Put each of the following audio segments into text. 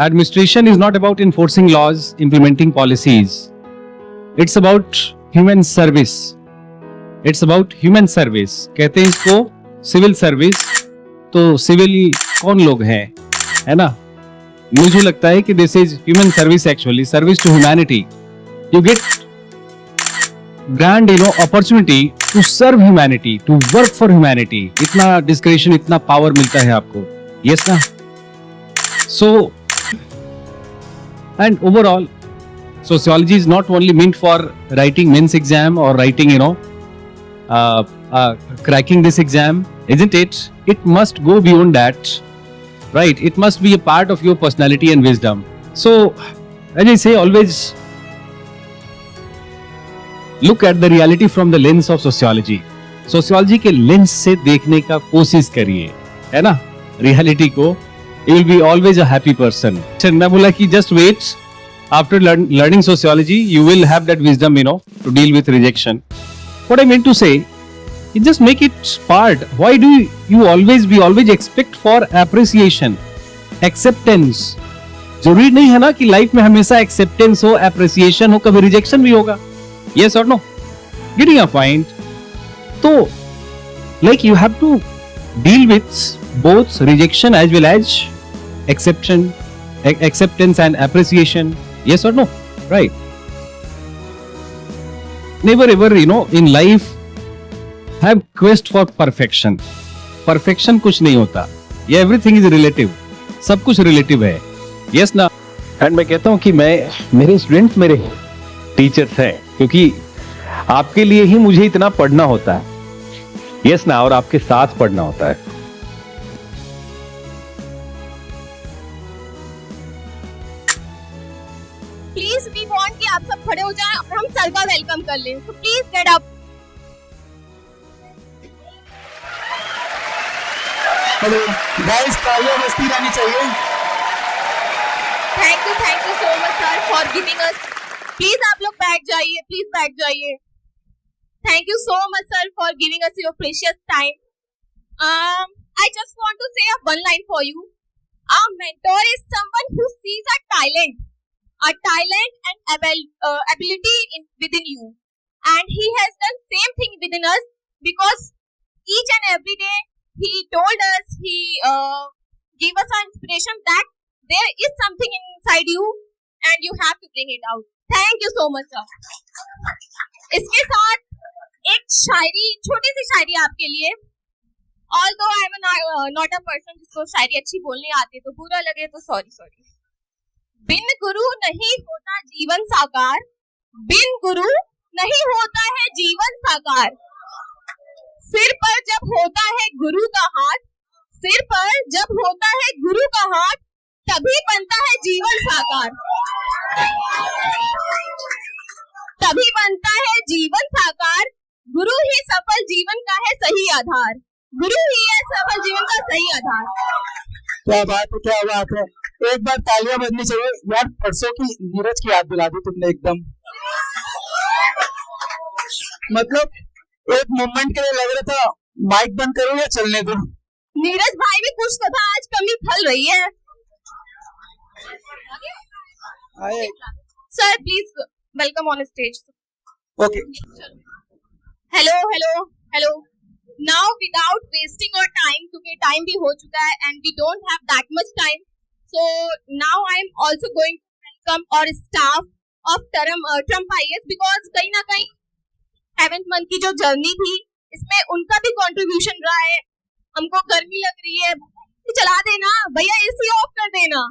Administration is not about enforcing laws, implementing policies. It's about human service. It's about human service. कहते हैं इसको civil service. तो civil कौन लोग हैं, है ना? मुझे लगता है कि this is human service, actually service to humanity. You get grand opportunity to serve humanity, to work for humanity. इतना डिस्क्रिप्शन, इतना पावर मिलता है आपको. यस ना? सो and overall, sociology is not only meant for writing men's exam or writing, cracking this exam, isn't it? It must go beyond that, right? It must be a part of your personality and wisdom. So, as I say, always look at the reality from the lens of sociology. Sociology के lens से देखने का कोशिश करिए, है ना? Reality को. You will be always a happy person. मैं बोला कि just wait. After learning sociology, you will have that wisdom, to deal with rejection. What I meant to say, you just make it part. Why do you always expect for appreciation, acceptance? जरूरी नहीं है ना कि life में हमेशा acceptance हो, appreciation हो, कभी rejection भी होगा. Yes or no? Getting a point. तो like you have to deal with both rejection as well as acceptance and appreciation. Yes or no? Right? Never ever, in life have quest for perfection. Perfection कुछ नहीं होता. ये everything is relative. सब कुछ relative है. Yes ना? And मैं कहता हूँ कि मेरे स्टूडेंट्स मेरे टीचर्स हैं, क्योंकि आपके लिए ही मुझे इतना पढ़ना होता है. Yes ना? और आपके साथ पढ़ना होता है. प्लीज वी वांट कि आप सब खड़े हो जाएं और हम सर का वेलकम कर लें. तो please get up. Hello guys, तालियां बजती रहनी चाहिए. Thank you so much sir for giving us. Please आप लोग बैठ जाइए, प्लीज बैठ जाइए. Thank you so much sir for giving us your precious time. I just want to say one line for you. A mentor is someone who sees a talent and ability within you, and he has done same thing within us, because each and every day he told us, he gave us an inspiration that there is something inside you and you have to bring it out. Thank you so much sir. इसके साथ एक शायरी, छोटी सी शायरी आपके लिए. Although I am not a person जिसको शायरी अच्छी बोलनी आती है, तो बुरा लगे तो सॉरी. बिन गुरु नहीं होता जीवन साकार, बिन गुरु नहीं होता है जीवन साकार. सिर पर जब होता है गुरु का हाथ, सिर पर जब होता है गुरु का हाथ, तभी बनता है जीवन साकार. तभी बनता है जीवन साकार. गुरु ही सफल जीवन का है सही आधार. गुरु ही है सफल जीवन का सही आधार. क्या बात है. एक बार तालियां बजनी चाहिए यार. परसों की नीरज की याद दिला दी तुमने एकदम. मतलब एक मोमेंट के लिए लग रहा था माइक बंद करो या चलने दो. नीरज भाई भी कुछ तो था, आज कमी खल रही है. Sir please welcome on stage. Okay. Hello. Now without wasting our time, क्योंकि टाइम भी हो चुका है and we don't have that much time. So now I am also going to welcome our staff of Trump IAS, because कहीं ना कहीं 7th month की जो जर्नी थी, इसमें उनका भी कंट्रीब्यूशन रहा है. हमको गर्मी लग रही है, चला देना भैया, एसी ऑफ कर देना.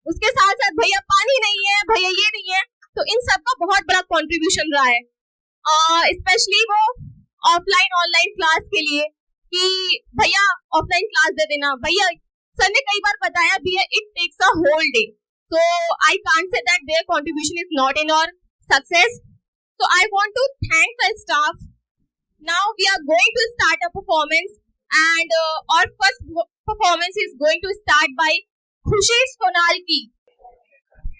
उसके साथ साथ भैया पानी नहीं है, भैया ये नहीं है. तो इन सब का बहुत बड़ा कंट्रीब्यूशन रहा है, स्पेशली वो ऑफलाइन ऑनलाइन क्लास के लिए, कि भैया ऑफलाइन क्लास दे देना. भैया सर ने कई बार बताया भी है, it takes a whole day. So I can't say that their contribution is not in our success. So I want to thank the staff. Now we are going to start a performance, and our first performance is going to start by खुशी सोनाल की.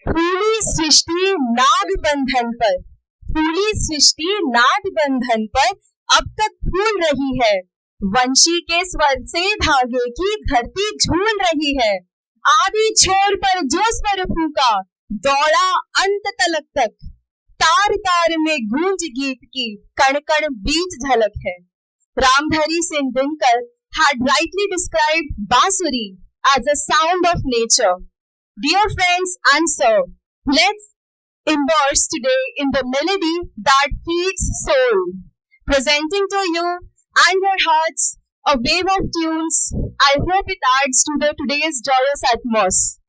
फूली सृष्टि नाग बंधन पर, फूली सृष्टि नाग बंधन पर अब तक फूल रही है. वंशी के स्वर से धागे की धरती झूल रही है. आदि छोर पर जो स्वर फूका, दौड़ा अंत तलक तक। तार तार में गूंज गीत की, कण कण बीच झलक है। Ramdhari Singh Dinkar had rightly described Bansuri as a sound of nature. Dear friends, answer. Let's immerse today in the melody that feeds soul. Presenting to you and your hearts a wave of tunes. I hope it adds to today's joyous atmosphere.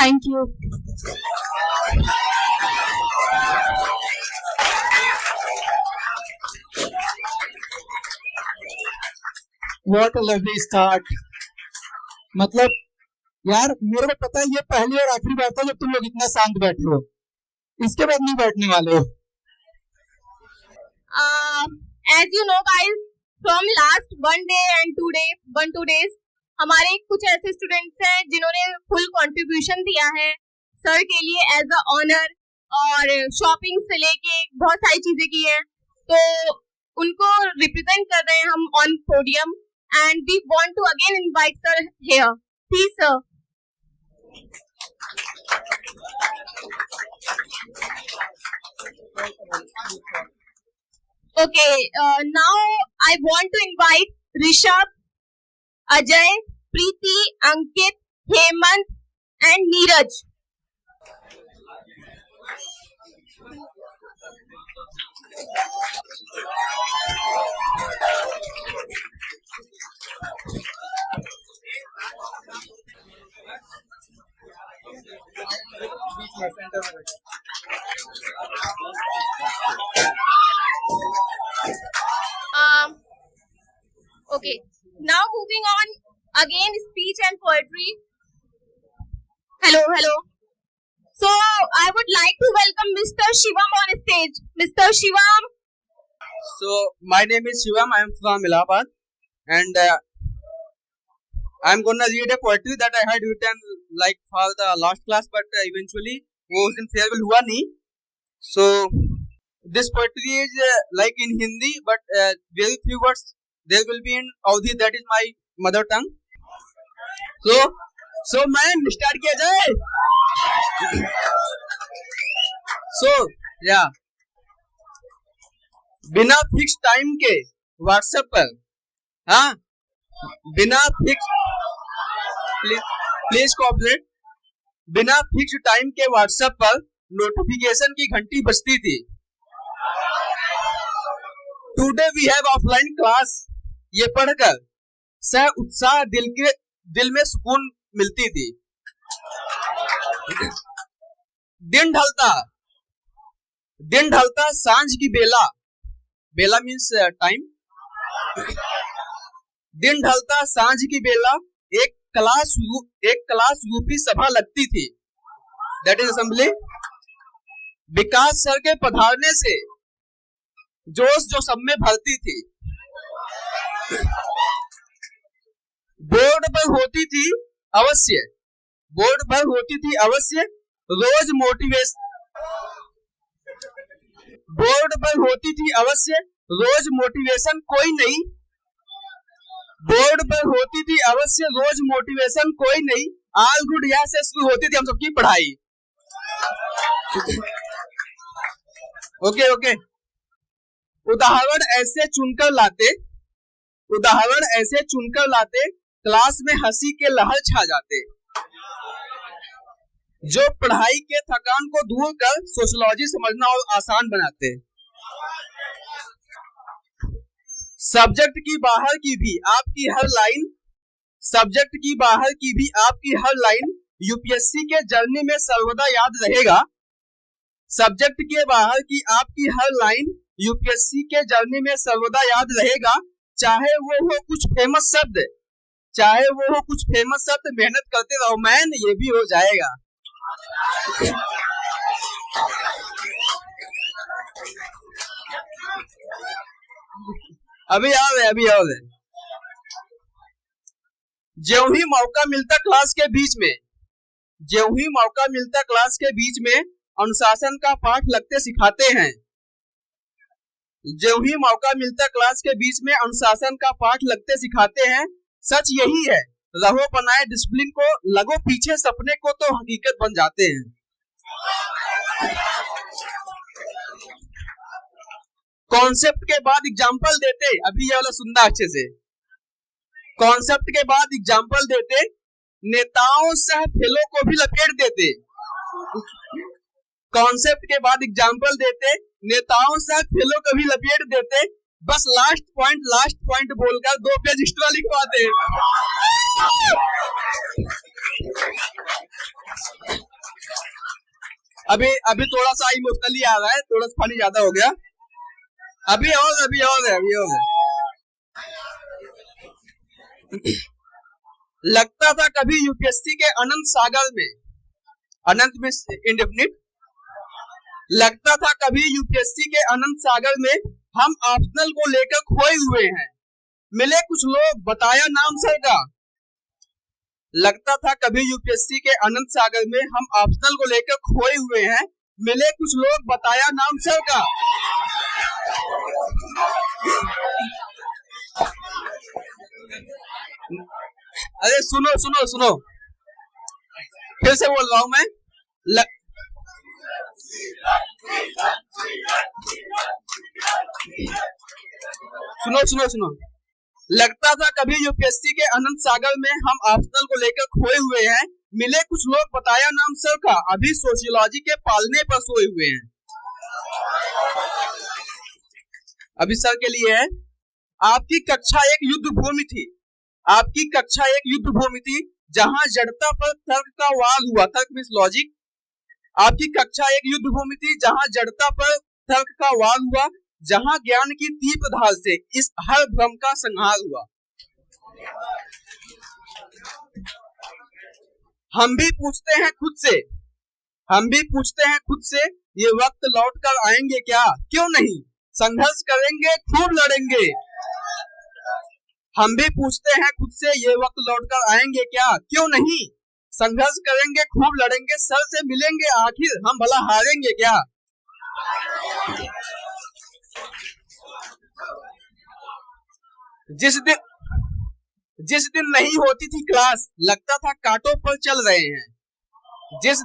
Thank you. What a lovely start. मतलब यार मेरे को पता है ये पहली और आखिरी बार था जब तुम लोग इतना शांत बैठे हो, इसके बाद नहीं बैठने वाले हो। As you know guys, from last 1 days, हमारे कुछ ऐसे स्टूडेंट्स हैं जिन्होंने फुल कंट्रीब्यूशन दिया है सर के लिए एज अ ऑनर, और शॉपिंग से लेके बहुत सारी चीजें की हैं, तो उनको रिप्रेजेंट कर रहे हैं हम on podium, and we want to again invite sir here, please sir. Okay, now I want to invite Rishabh, Ajay, Preeti, Ankit, Hemant and Neeraj. Okay, now moving on, again speech and poetry. Hello. So I would like to welcome Mr. Shivam on stage. Mr. Shivam. So my name is Shivam. I am from Allahabad, and I'm gonna read a poetry that I had written like for the last class, but eventually वो उस दिन farewell हुआ नहीं. So this poetry is like in Hindi, but very few words there will be in Audhi, that is my mother tongue. So ma'am start किया जाए. So yeah, बिना fix time के WhatsApp पर, हाँ बिना फिक्स, प्लीज कोऑपरेट, बिना fix time के WhatsApp पर नोटिफिकेशन की घंटी बजती थी. Today we have offline class, ये पढ़कर सह उत्साह दिल में सुकून मिलती थी. दिन ढलता सांझ की बेला मीन्स टाइम. दिन ढलता सांझ की बेला एक क्लास यूपी सभा लगती थी, that is assembly. Vikas sir के पधारने से जोश जो सब में भरती थी. बोर्ड पर होती थी अवश्य रोज मोटिवेशन, कोई नहीं. बोर्ड पर होती थी अवश्य रोज मोटिवेशन, कोई नहीं. ऑल गुड यहाँ से शुरू होती थी हम सबकी पढ़ाई. ओके. उदाहरण ऐसे चुनकर लाते क्लास में हंसी के लहर छा जाते, जो पढ़ाई के थकान को दूर कर सोशियोलॉजी समझना और आसान बनाते. सब्जेक्ट की बाहर की भी आपकी हर लाइन यूपीएससी के जर्नी में सर्वदा याद रहेगा. सब्जेक्ट के बाहर की आपकी हर लाइन यूपीएससी के जर्नी में सर्वदा याद रहेगा. चाहे वो हो कुछ फेमस शब्द, मेहनत करते रहो मैन, ये भी हो जाएगा. अभी और है. ज्यों ही मौका मिलता क्लास के बीच में अनुशासन का पाठ लगते सिखाते हैं. ज्यों ही मौका मिलता क्लास के बीच में अनुशासन का पाठ लगते सिखाते हैं. सच यही है, रहो बनाए डिसिप्लिन को, लगो पीछे सपने को तो हकीकत बन जाते हैं. कॉन्सेप्ट के बाद एग्जाम्पल देते, अभी ये वाला सुनना अच्छे से. कॉन्सेप्ट के बाद एग्जाम्पल देते, नेताओं सह फेलों को भी लपेट देते. कॉन्सेप्ट के बाद एग्जाम्पल देते, नेताओं सह फेलों को भी लपेट देते. बस लास्ट पॉइंट बोलकर 2 पेज एक्स्ट्रा लिखवाते. अभी अभी थोड़ा सा इमोशनली आ रहा है, थोड़ा सा फनी ज्यादा हो गया। अभी और है। लगता था कभी यूपीएससी के अनंत सागर में, अनंत में इंडेफिनिट, लगता था कभी यूपीएससी के अनंत सागर में हम ऑप्शनल को लेकर खोए हुए हैं, मिले कुछ लोग बताया नाम सर का। लगता था कभी यूपीएससी के अनंत सागर में हम ऑप्शनल को लेकर खोए हुए हैं, मिले कुछ लोग बताया नाम सर का। अरे सुनो, फिर से बोल रहा हूं मैं। सुनो। लगता था कभी यूपीएससी के अनंत सागर में हम ऑप्शनल को लेकर खोए हुए हैं, मिले कुछ लोग बताया नाम सर का, अभी सोशियोलॉजी के पालने पर सोए हुए हैं। अभी सर के लिए है, आपकी कक्षा एक युद्ध भूमि थी, आपकी कक्षा एक युद्ध भूमि थी, जहां जड़ता पर तर्क का वार हुआ, तर्क मींस लॉजिक। आपकी कक्षा एक युद्ध भूमि थी, जहां जड़ता पर तर्क का वार हुआ, जहां ज्ञान की तीव्र धार से इस हर भ्रम का संहार हुआ। हम भी पूछते हैं खुद से, ये वक्त लौट कर आएंगे क्या? क्यों नहीं, संघर्ष करेंगे, खूब लड़ेंगे। हम भी पूछते हैं खुद से, ये वक्त लौट कर आएंगे क्या? क्यों नहीं, संघर्ष करेंगे, खूब लड़ेंगे, सर से मिलेंगे आखिर, हम भला हारेंगे क्या? जिस दिन नहीं होती थी क्लास, लगता था कांटों पर चल रहे हैं। जिस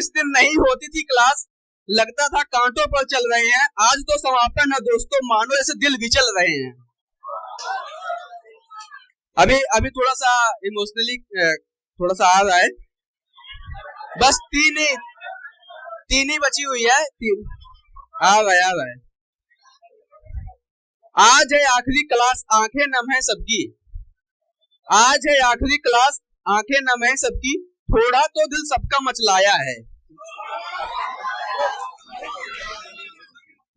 दिन नहीं होती थी क्लास, लगता था कांटों पर चल रहे हैं। आज तो समापन है दोस्तों, मानो जैसे दिल भी चल रहे हैं। अभी थोड़ा सा इमोशनली थोड़ा सा आ रहा है, बस तीन ही बची हुई है, आ रहा है। आज है आखिरी क्लास, आंखें नम है सबकी, आज है आखिरी क्लास, आंखें नम है सबकी, थोड़ा तो दिल सबका मचलाया है।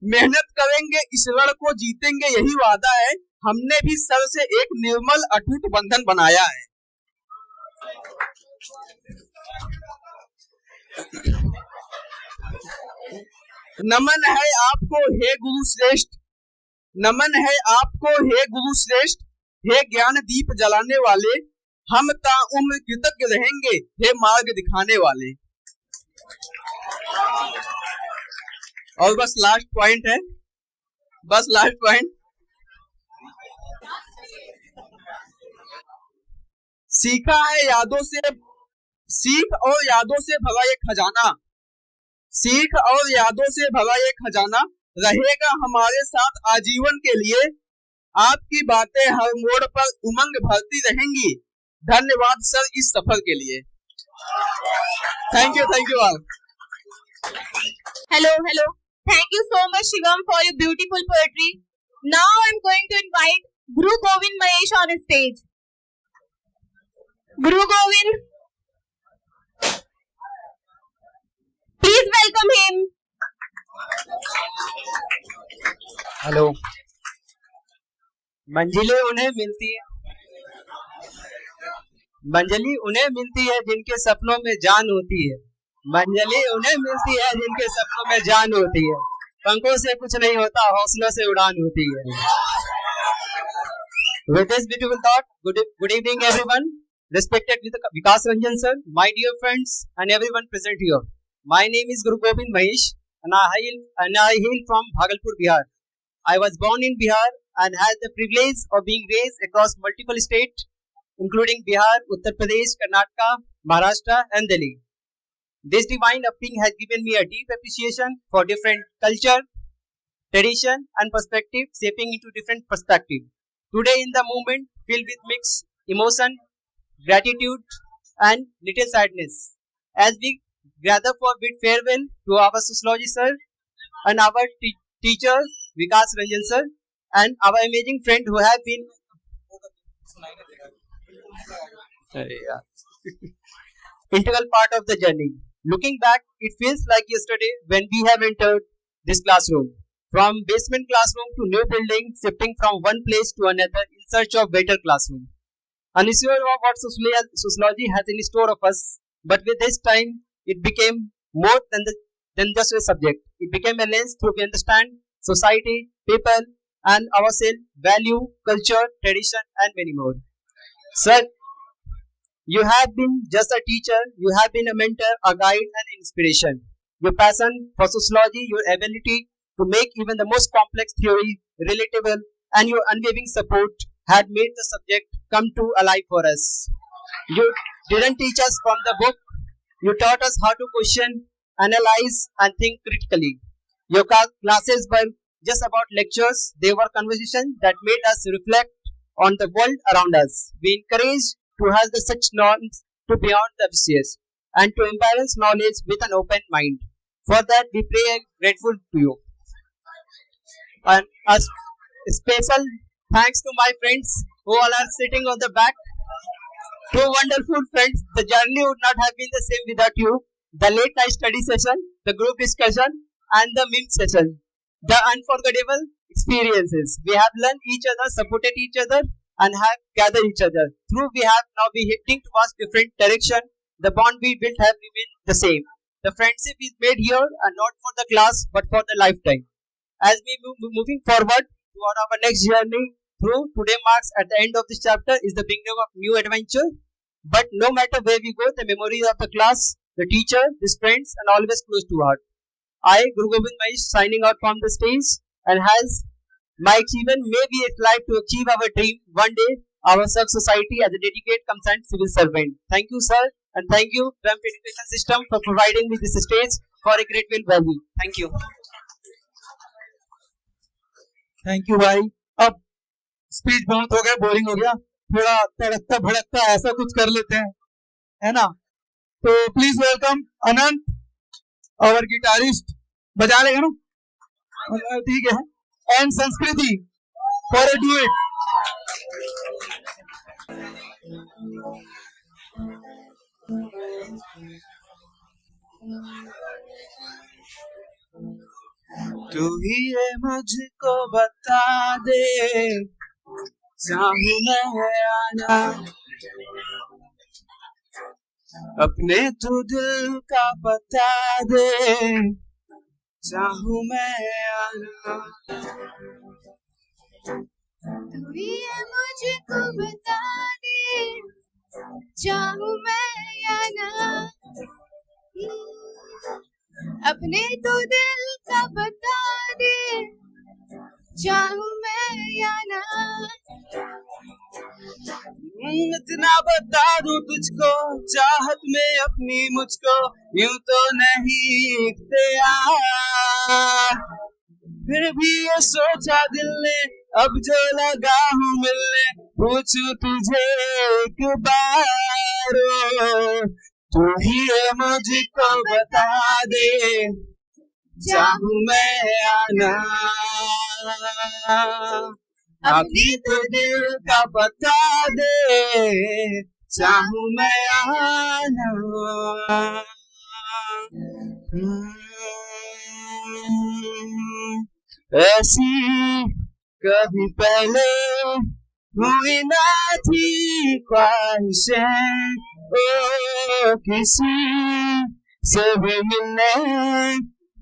मेहनत करेंगे, इस रण को जीतेंगे, यही वादा है, हमने भी सर से एक निर्मल अटूट बंधन बनाया है। नमन है आपको हे गुरु श्रेष्ठ, नमन है आपको हे गुरु श्रेष्ठ, हे ज्ञान दीप जलाने वाले, हम ताउम्र कृतज्ञ रहेंगे, हे मार्ग दिखाने वाले। और बस लास्ट पॉइंट है, सीख और यादों से भरा ये खजाना, सीख और यादों से भरा ये खजाना रहेगा हमारे साथ आजीवन के लिए, आपकी बातें हर मोड़ पर उमंग भरती रहेंगी। धन्यवाद सर इस सफर के लिए। Thank you all. Hello. Thank you so much, Shivam, for your beautiful poetry. Now I'm going to invite Guru Govind Mahesh on stage. Guru Govind, please welcome him. Hello. मंजिलें उन्हें मिलती है जिनके सपनों में जान होती है, मंजिलें उन्हें मिलती है जिनके सपनों में जान होती है, पंखों से कुछ नहीं होता, हौसलों से उड़ान होती है। With this beautiful thought, good evening everyone, respected Vikas Ranjan sir, my dear friends and everyone present here. My name is Guru Govind Mahesh and I hail from Bhagalpur, Bihar. I was born in Bihar and had the privilege of being raised across multiple states, including Bihar, Uttar Pradesh, Karnataka, Maharashtra, and Delhi. This divine upbringing has given me a deep appreciation for different culture, tradition, and perspective, shaping into different perspectives. Today, in the moment, filled with mixed emotion, gratitude, and little sadness, as we gather for bid farewell to our sociology sir and our teacher Vikas Ranjan sir and our amazing friend who have been integral part of the journey. Looking back, it feels like yesterday when we have entered this classroom. From basement classroom to new building, shifting from one place to another in search of better classroom. Unsure of what sociology has in store of us, but with this time, it became more than just a subject. It became a lens through we understand society, people, and ourselves, value, culture, tradition, and many more. Sir, you have been just a teacher, you have been a mentor, a guide, and inspiration. Your passion for sociology, your ability to make even the most complex theory relatable, and your unwavering support had made the subject come to alive for us. You didn't teach us from the book, you taught us how to question, analyze, and think critically. Your classes were just about lectures, they were conversations that made us reflect on the world around us. We encourage to have the such norms to beyond the obvious and to embrace knowledge with an open mind. For that, we pray grateful to you. And a special thanks to my friends who all are sitting on the back. Two wonderful friends. The journey would not have been the same without you. The late night study session, the group discussion, and the meme session. The unforgettable experiences. We have learned each other, supported each other, and have gathered each other. Through we have now been heading towards different direction. The bond we built have remained the same. The friendship is made here are not for the class but for the lifetime. As we moving forward toward our next journey through, today marks at the end of this chapter is the beginning of new adventure. But no matter where we go, the memories of the class, the teacher, his friends, and always close to heart. I, Guru Gobind Mahesh, signing out from the stage, and has my achievement may be a life to achieve our dream one day, our self-society as a dedicated, concerned civil servant. Thank you, sir, and thank you, Trump Education System, for providing me this stage for a great value. Thank you. Thank you भाई. अब speech बहुत हो गया, boring हो गया, थोड़ा तड़कता भड़कता ऐसा कुछ कर लेते हैं, है ना? तो please welcome Anant, our guitarist. बजा लेगा ना? ठीक है. एंड संस्कृति फॉर अ डुएट. तू ही है मुझको बता दे, चाहूं मैं आना अपने तू दिल का बता दे, चाहूं मैं आना. तू ही है मुझको बता दे, चाहूं मैं या ना, अपने तो दिल का बता दे, चाहूं मैं या ना. इतना बता दूं तुझको, चाहत में अपनी मुझको यूं तो नहीं इख्तियार. फिर भी ये सोचा दिल ने, अब जो लगा हूँ मिलने, पूछूं तुझे एक बार. तू ही है मुझको बता दे, चाहूं मैं आना अभी तो दिल का बता दे, चाहूं मैं आना. ऐसी कभी पहले हुई ना थी ख्वाहिशें, ओ किसी से भी मिलने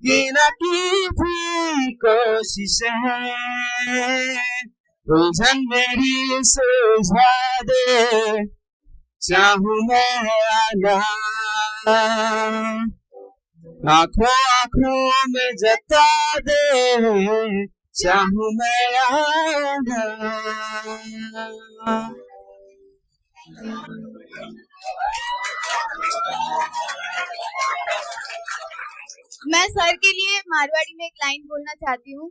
की न की थी कोशिशें. उलझन मेरी सुलझा दे, चाहूं मैं आना आंखों आंखों में जता दे, चाहूं मैं आना. मैं सर के लिए मारवाड़ी में एक लाइन बोलना चाहती हूँ.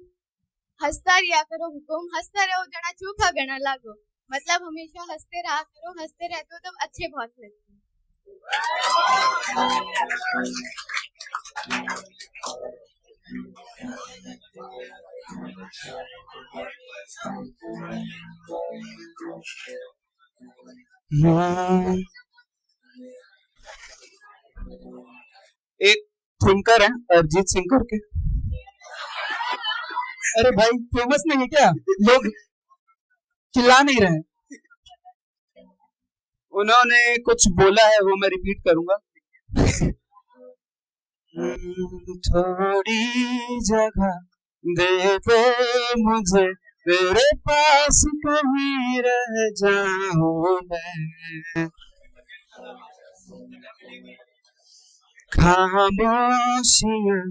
हंसता रिया करो हुकुम, हंसता रहो जना चूखा गणा लागो. मतलब हमेशा हंसते रहा करो, हंसते रहते हो तब अच्छे बहुत लगते हैं. एक थिंकर है अरिजीत सिंह करके, अरे भाई फेमस नहीं है क्या? लोग चिल्ला नहीं रहे हैं। उन्होंने कुछ बोला है वो मैं रिपीट करूंगा। थोड़ी जगह दे दे मुझे, तेरे पास कहीं रह जाऊं मैं, खामोशियां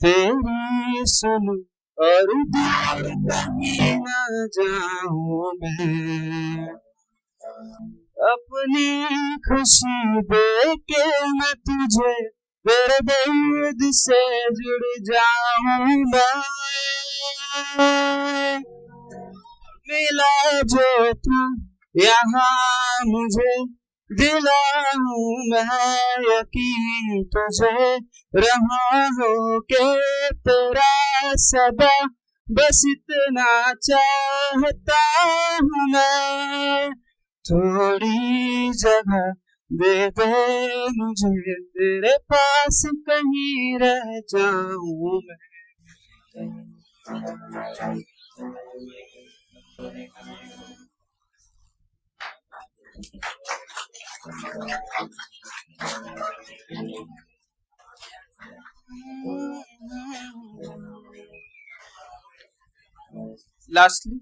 तेरी सुनूं और दूर कहीं न जाऊं मैं, अपनी खुशी दे के मैं तुझे तेरे दर्द से जुड़ जाऊं मैं, मिला जो तू यहाँ मुझे दिलाऊं मैं यकीन तुझे, रहा हो के तेरा सदा बस इतना चाहता हूँ मैं, थोड़ी जगह दे दे मुझे, तेरे पास कहीं रह जाऊं मैं। लास्टली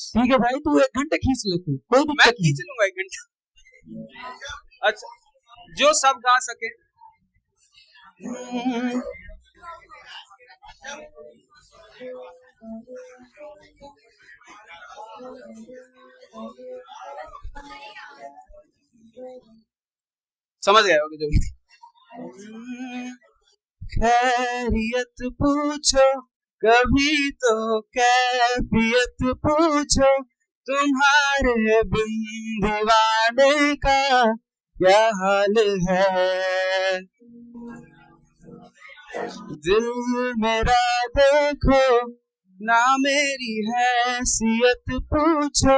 ठीक है भाई, तू 1 घंटे खींच ले, तू कोई मैं दिक्कत नहीं। खींच लूंगा 1 घंटा। अच्छा, जो सब गा सके। समझ गए होगे जो भी। खैरियत पूछो कभी तो कैफियत पूछो, तुम्हारे बिन दीवाने का क्या हाल है, दिल मेरा देखो ना मेरी हैसियत पूछो,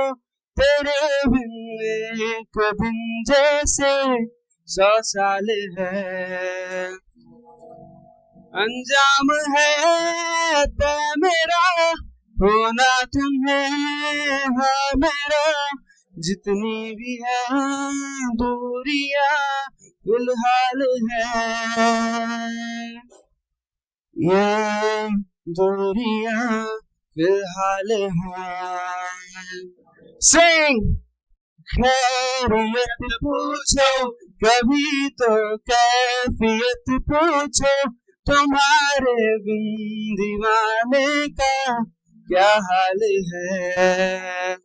तेरे बिन एक दिन जैसे 100 साल है, अंजाम है तय मेरा होना तुम्हें हाँ मेरा, जितनी भी है दूरियां फिलहाल है, ये दूरियां फिलहाल है। सिंग खैरियत पूछो कभी तो कैफियत पूछो, तुम्हारे बिन दीवाने का क्या हाल है,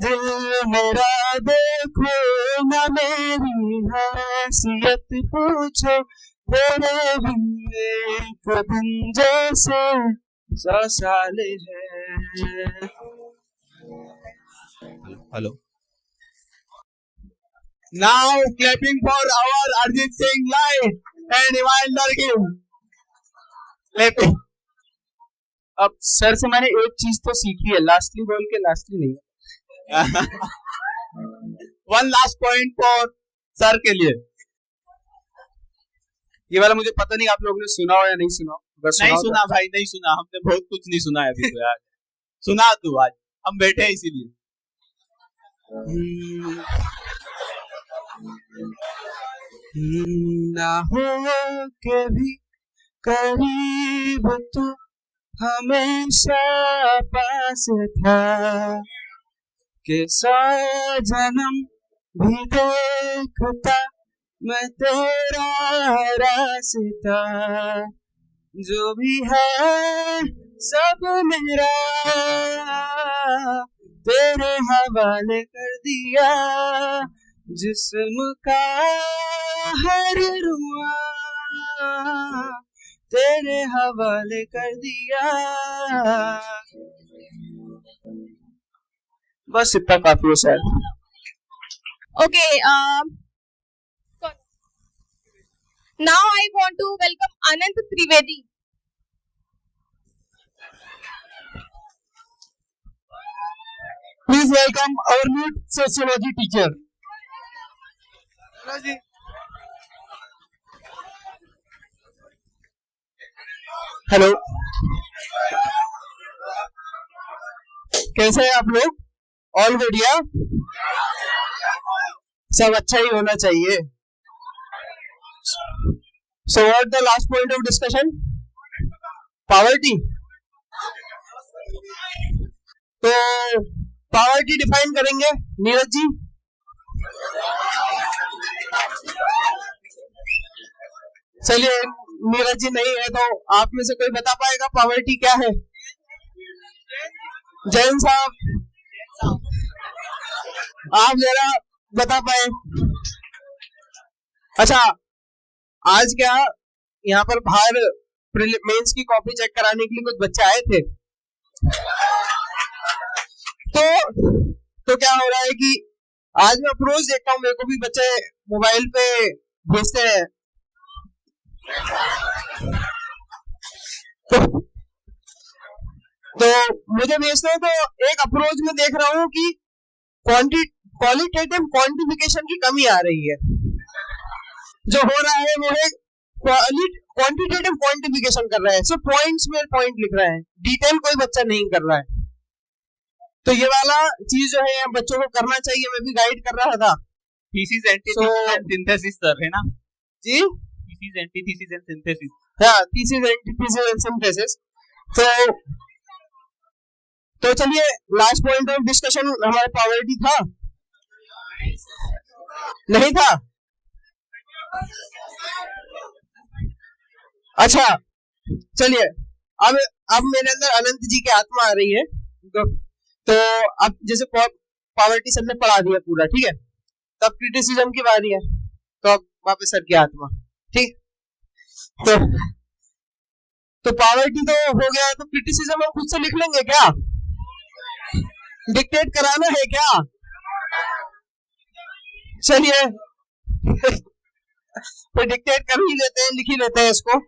दिल मेरा देखो ना मेरी हैसियत पूछो, तेरे बिन एक दिन जैसे 100 साल है। Hello, now clapping for our Arjit Singh live and Reminder Game. Clapping. अब सर से मैंने एक चीज तो सीखी है, लास्टली बोल के लास्टली नहीं। One last point for sir के लिए। ये वाला मुझे पता नहीं आप लोगों ने सुना हो या नहीं सुना। नहीं सुना भाई, नहीं सुना, हमने बहुत कुछ नहीं सुना है अभी तो यार। सुना तू, आज हम बैठे हैं इसीलिए। ना हो के भी करीब तू हमेशा पास था, के 100 जन्म भी देखता मैं तेरा रास्ता, जो भी है सब मेरा तेरे हवाले कर दिया, जिस्म का हर रुआ तेरे हवाले कर दिया। बस इतना काफी है sir. Okay, now I want to welcome Anant Trivedi. Please welcome our new sociology teacher. Hello, कैसे हैं आप लोग? ऑल बढ़िया, सब अच्छा ही होना चाहिए. So what the last point of discussion? Poverty. तो poverty define करेंगे नीरज जी. चलिए, नीरज जी नहीं है तो आप में से कोई बता पाएगा पॉवर्टी क्या है? जैन साहब, आप जरा बता पाए. अच्छा, आज क्या यहाँ पर बाहर मेंस की कॉपी चेक कराने के लिए कुछ बच्चे आए थे. तो क्या हो रहा है कि आज मैं अप्रोच देखता हूँ, मेरे को भी बच्चे मोबाइल पे भेजते हैं. तो मुझे भेजते हैं, तो एक अप्रोच में देख रहा हूँ कि क्वालिटेटिव क्वांटिफिकेशन की कमी आ रही है. जो हो रहा है वो है क्वांटिटेटिव क्वांटिफिकेशन कर रहा है. सिर्फ पॉइंट्स में पॉइंट लिख रहा है, डिटेल कोई बच्चा नहीं कर रहा है. तो ये वाला चीज जो है बच्चों को करना चाहिए. मैं भी गाइड कर रहा था. Thesis, antithesis and synthesis sir, है ना जी? Thesis, antithesis and synthesis. हाँ, थीसिस, एंटीथीसिस एंड सिंथेसिस. तो चलिए, लास्ट पॉइंट ऑफ डिस्कशन हमारे पॉवर्टी था, नहीं था? अच्छा, चलिए, अब मेरे अंदर अनंत जी की आत्मा आ रही है. तो अब जैसे पॉवर्टी सर ने पढ़ा दिया पूरा, ठीक है, तब क्रिटिसिज्म की बारी है. तो अब वापस सर की आत्मा, ठीक. तो पॉवर्टी तो हो गया, तो क्रिटिसिज्म हम खुद से लिख लेंगे क्या? डिक्टेट कराना है क्या? चलिए, तो डिक्टेट कर ही लेते हैं, लिख ही लेते हैं इसको.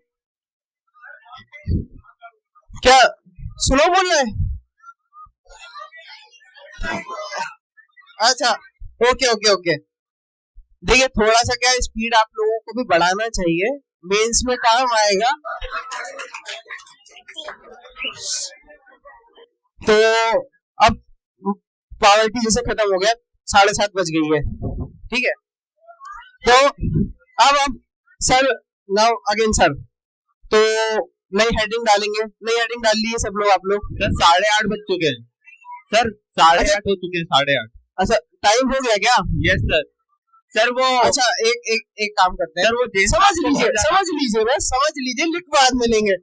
क्या स्लो बोल रहे हैं? अच्छा, ओके ओके ओके. देखिए, थोड़ा सा क्या स्पीड आप लोगों को भी बढ़ाना चाहिए, मेंस में काम आएगा. तो अब पॉवर्टी जैसे खत्म हो गया, 7:30 बज गई है, ठीक है. तो अब सर, नाउ अगेन सर, तो नई हेडिंग डालेंगे. नई हेडिंग डाल ली है सब लोग, आप लोग? सर 8:30 बज चुके हैं सर, 8:30 हो चुके हैं, 8:30. अच्छा, टाइम हो गया क्या? Yes sir. सर वो अच्छा, एक काम करते हैं सर, वो समझ लीजिए, बस समझ लीजिए, लिख बाद में लेंगे.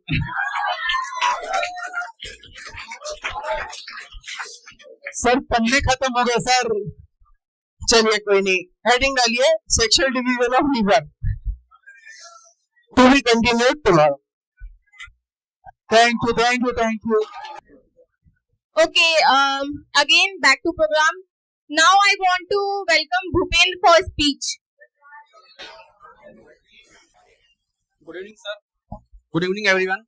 सर पन्ने खत्म हो गए सर. चलिए, कोई नहीं, हेडिंग डालिए, सेक्सुअल डिवीजन ऑफ लीवर, to be continued tomorrow. Thank you. Okay, again back to program. Now I want to welcome Bhupendra for speech. Good evening, sir. Good evening, everyone.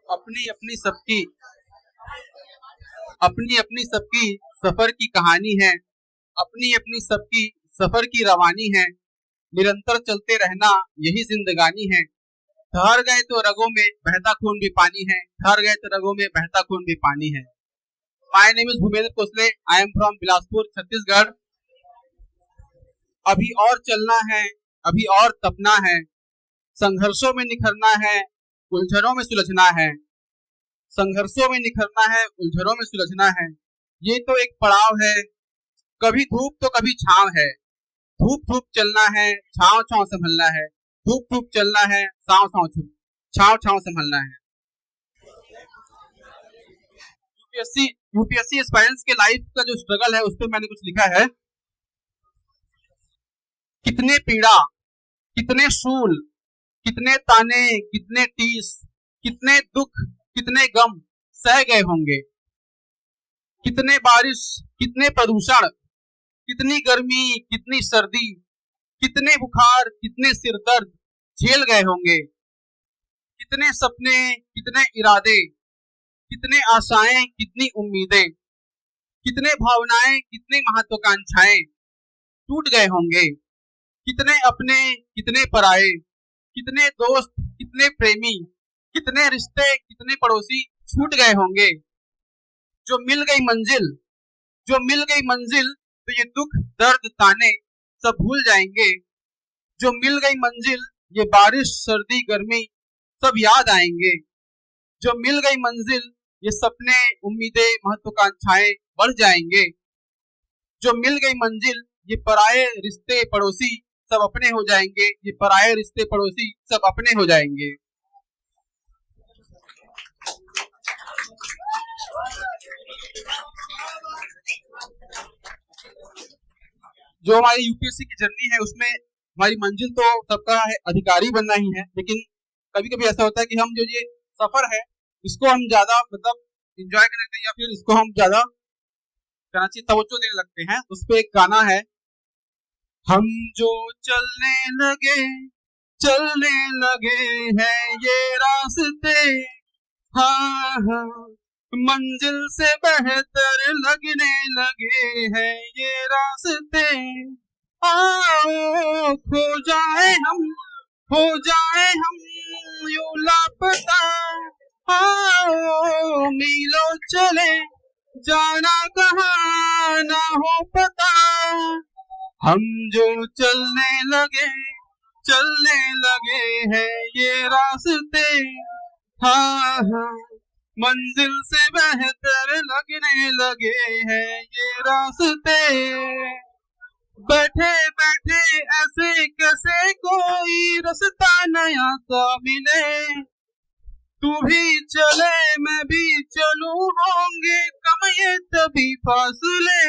अपनी अपनी सबकी सफर की कहानी है, अपनी सबकी सफर की रवानी है. निरंतर चलते रहना यही जिंदगानी है. ठहर गए तो रगों में बहता खून भी पानी है, ठहर गए तो रगों में बहता खून भी पानी है. My name is Bhupendra Kosle. I am from Bilaspur, Chhattisgarh. अभी और चलना है, अभी और तपना है, संघर्षों में निखरना है, उलझनों में सुलझना है. संघर्षों में निखरना है, उलझनों में सुलझना है. ये तो एक पड़ाव है, कभी धूप तो कभी छांव है. धूप धूप चलना है, छांव छांव संभलना है. धूप धूप चलना है, छांव छांव संभलना है. यूपीएससी एस्पायरेंट्स के लाइफ का जो स्ट्रगल है, उस पर मैंने कुछ लिखा है. कितने पीड़ा, कितने शूल, कितने ताने, कितने टीस, कितने दुख, कितने गम सह गए होंगे. कितने बारिश, कितने प्रदूषण, कितनी गर्मी, कितनी सर्दी, कितने बुखार, कितने सिर दर्द झेल गए होंगे. कितने सपने, कितने इरादे कितने आशाएं, कितनी उम्मीदें, कितने भावनाएं, कितनी महत्वाकांक्षाएं टूट गए होंगे। कितने अपने, कितने पराए, कितने दोस्त, कितने प्रेमी, कितने रिश्ते, कितने पड़ोसी छूट गए होंगे। जो मिल गई मंजिल, जो मिल गई मंजिल, तो ये दुख, दर्द, ताने सब भूल जाएंगे। जो मिल गई मंजिल, ये बारिश, सर्दी, गर्मी सब याद आएंगे। जो मिल गई मंजिल, ये सपने, उम्मीदें, महत्वाकांक्षाएं बढ़ जाएंगे। जो मिल गई मंजिल, ये पराये रिश्ते, पड़ोसी सब अपने हो जाएंगे। ये पराये रिश्ते, पड़ोसी सब अपने हो जाएंगे। जो हमारी यूपीएससी की जर्नी है, उसमें हमारी मंजिल तो सबका है, अधिकारी बनना ही है। लेकिन कभी कभी ऐसा होता है कि हम जो ये सफर है, इसको हम ज्यादा मतलब एंजॉय करने लगते हैं, या फिर इसको हम ज्यादा कहना चाहिए तवज्जो देने लगते हैं। उस पे एक गाना है, हम जो चलने लगे हैं ये रास्ते, हाँ हाँ मंजिल से बेहतर लगने लगे हैं ये रास्ते। आओ खो जाए हम, हो जाए हम यूं लापता, आओ मीलों चले जाना कहाँ ना हो पता। हम जो चलने लगे हैं ये रास्ते, हाँ हाँ मंजिल से बेहतर लगने लगे हैं ये रास्ते। बैठे बैठे ऐसे कैसे कोई रास्ता नया सा मिले, तू भी चले मैं भी चलूं, होंगे कम ये तभी फासले।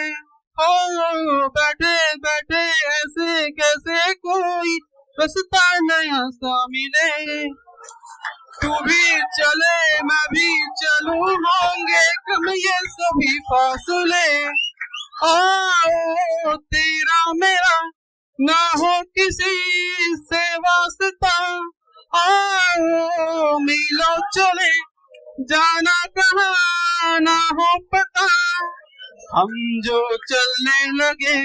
ओ बैठे बैठे ऐसे कैसे कोई रास्ता नया सा मिले, तू भी चले मैं भी चलूं, होंगे कम ये सभी फासले। आओ तेरा मेरा ना हो किसी से वास्ता, आओ मीलों चले जाना कहाँ ना हो पता। हम जो चलने लगे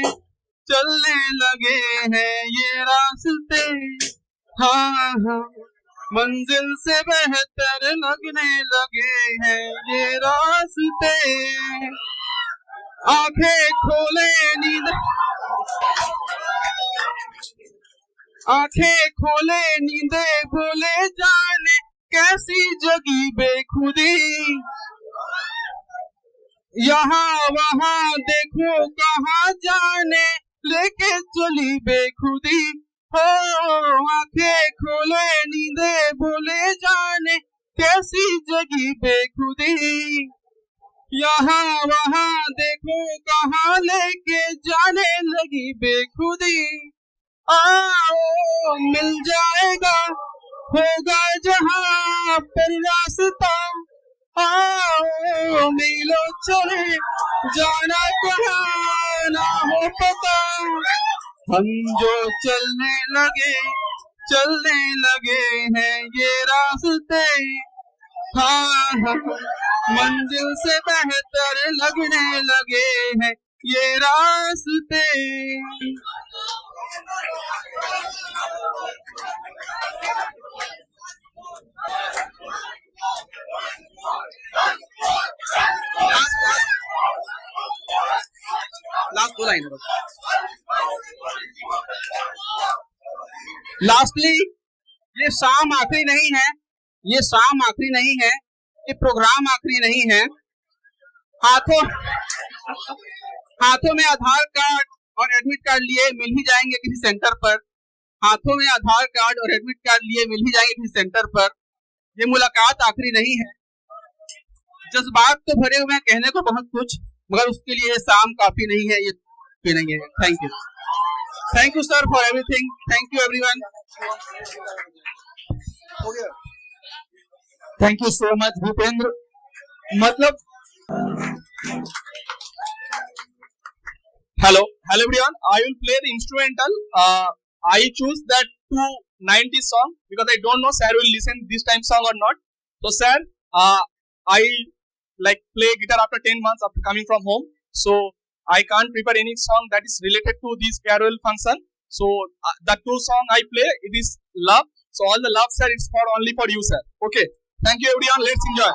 हैं ये रास्ते, हाँ हाँ मंजिल से बेहतर लगने लगे हैं ये रास्ते। आंखें खोले नींदे भूले जाने, कैसी जगी बेखुदी, यहाँ वहाँ देखो कहाँ जाने लेके चली बेखुदी। हो आंखें खोले नींदे भूले जाने, कैसी जगी बेखुदी, यहाँ वहाँ देखो कहाँ लेके जाने लगी बेखुदी। आओ मिल जाएगा होगा जहाँ पर रास्ता, आओ मीलों चले जाना कहाँ ना हो पता। हम जो चलने लगे हैं ये रास्ते, हाँ हाँ मंजिल से बेहतर लगने लगे हैं ये रास्ते। Last 2 line. लास्टली ये शाम आखिरी नहीं है, ये शाम आखिरी नहीं है, ये प्रोग्राम आखिरी नहीं है। हाथों में आधार कार्ड और एडमिट कार्ड लिए मिल ही जाएंगे किसी सेंटर पर। हाथों में आधार कार्ड और एडमिट कार्ड लिए मिल ही जाएंगे किसी सेंटर पर। ये मुलाकात आखिरी नहीं है। जज्बात तो भरे हुए हैं, कहने को बहुत कुछ, मगर उसके लिए शाम काफी नहीं है, ये भी नहीं है। Thank you sir for everything. Thank you everyone. Thank you so much Bhupendra. मतलब Hello everyone. I will play the instrumental. I choose that 290 song because I don't know sir will listen this time song or not. So sir, I like play guitar after 10 months after coming from home. So I can't prepare any song that is related to this farewell function. So the two song I play, it is love. So all the love, sir, it's for only for you, sir. Okay. Thank you, everyone. Let's enjoy.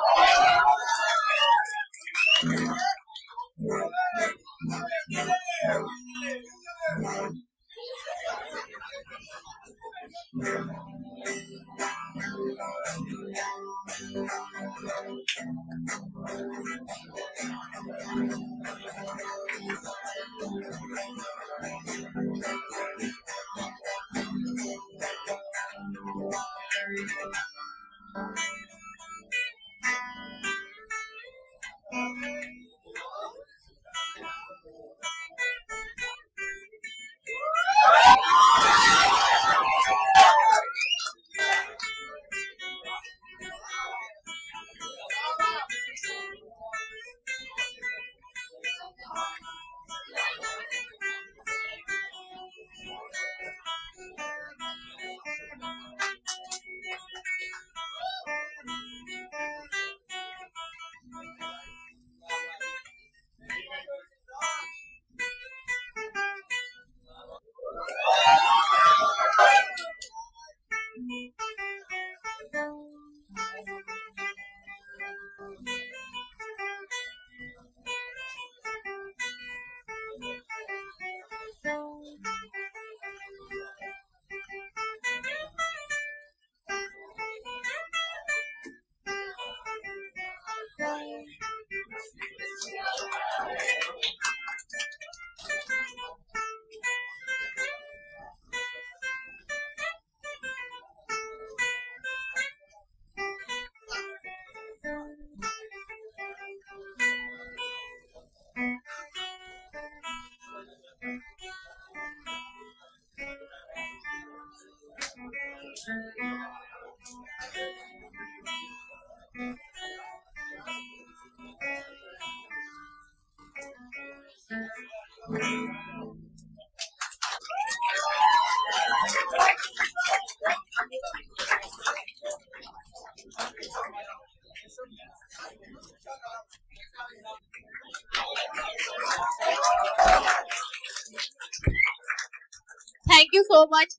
Thank you so much.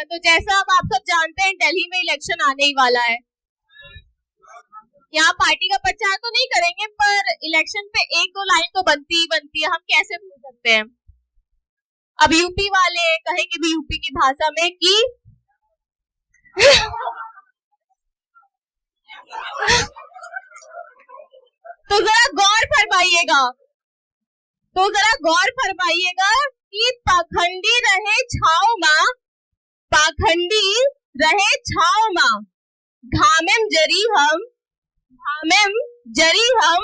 तो जैसा अब आप सब जानते हैं, दिल्ली में election आने ही वाला है। यहाँ पार्टी का प्रचार तो नहीं करेंगे, पर इलेक्शन पे एक दो लाइन तो बनती ही बनती है, हम कैसे भूल सकते हैं। अब यूपी वाले कहेंगे भी यूपी की भाषा में कि तो जरा गौर फरमाइएगा कि पाखंडी रहे छाव माँ, घामेम जरी हम,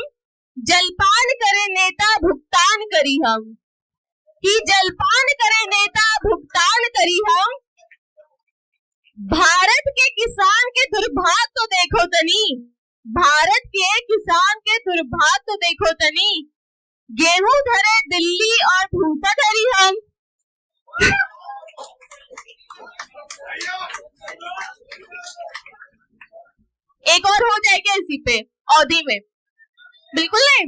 जलपान करे नेता भुगतान करी हम, कि जलपान करे नेता भुगतान करी हम। भारत के किसान के दुर्भाग्य तो देखो तनी, भारत के किसान के दुर्भाग्य तो देखो तनी, गेहूं धरे दिल्ली और भूसा धरी हम। एक और हो जाएगा इसी पे अवधि में, बिल्कुल नहीं।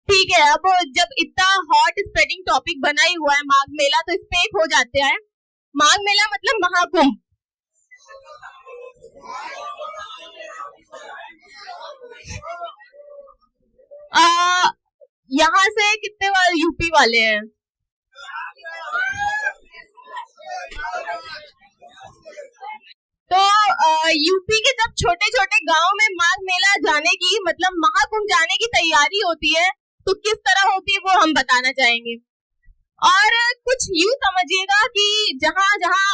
ठीक है, अब जब इतना हॉट स्प्रेडिंग टॉपिक बना ही हुआ है माघ मेला, तो इस पे एक हो जाते हैं। माघ मेला मतलब महाकुंभ। यहाँ से कितने वाले यूपी वाले हैं? तो यूपी के जब छोटे छोटे गांव में माघ मेला जाने की मतलब महाकुंभ जाने की तैयारी होती है, तो किस तरह होती है वो हम बताना चाहेंगे। और कुछ यूं समझिएगा कि जहाँ जहाँ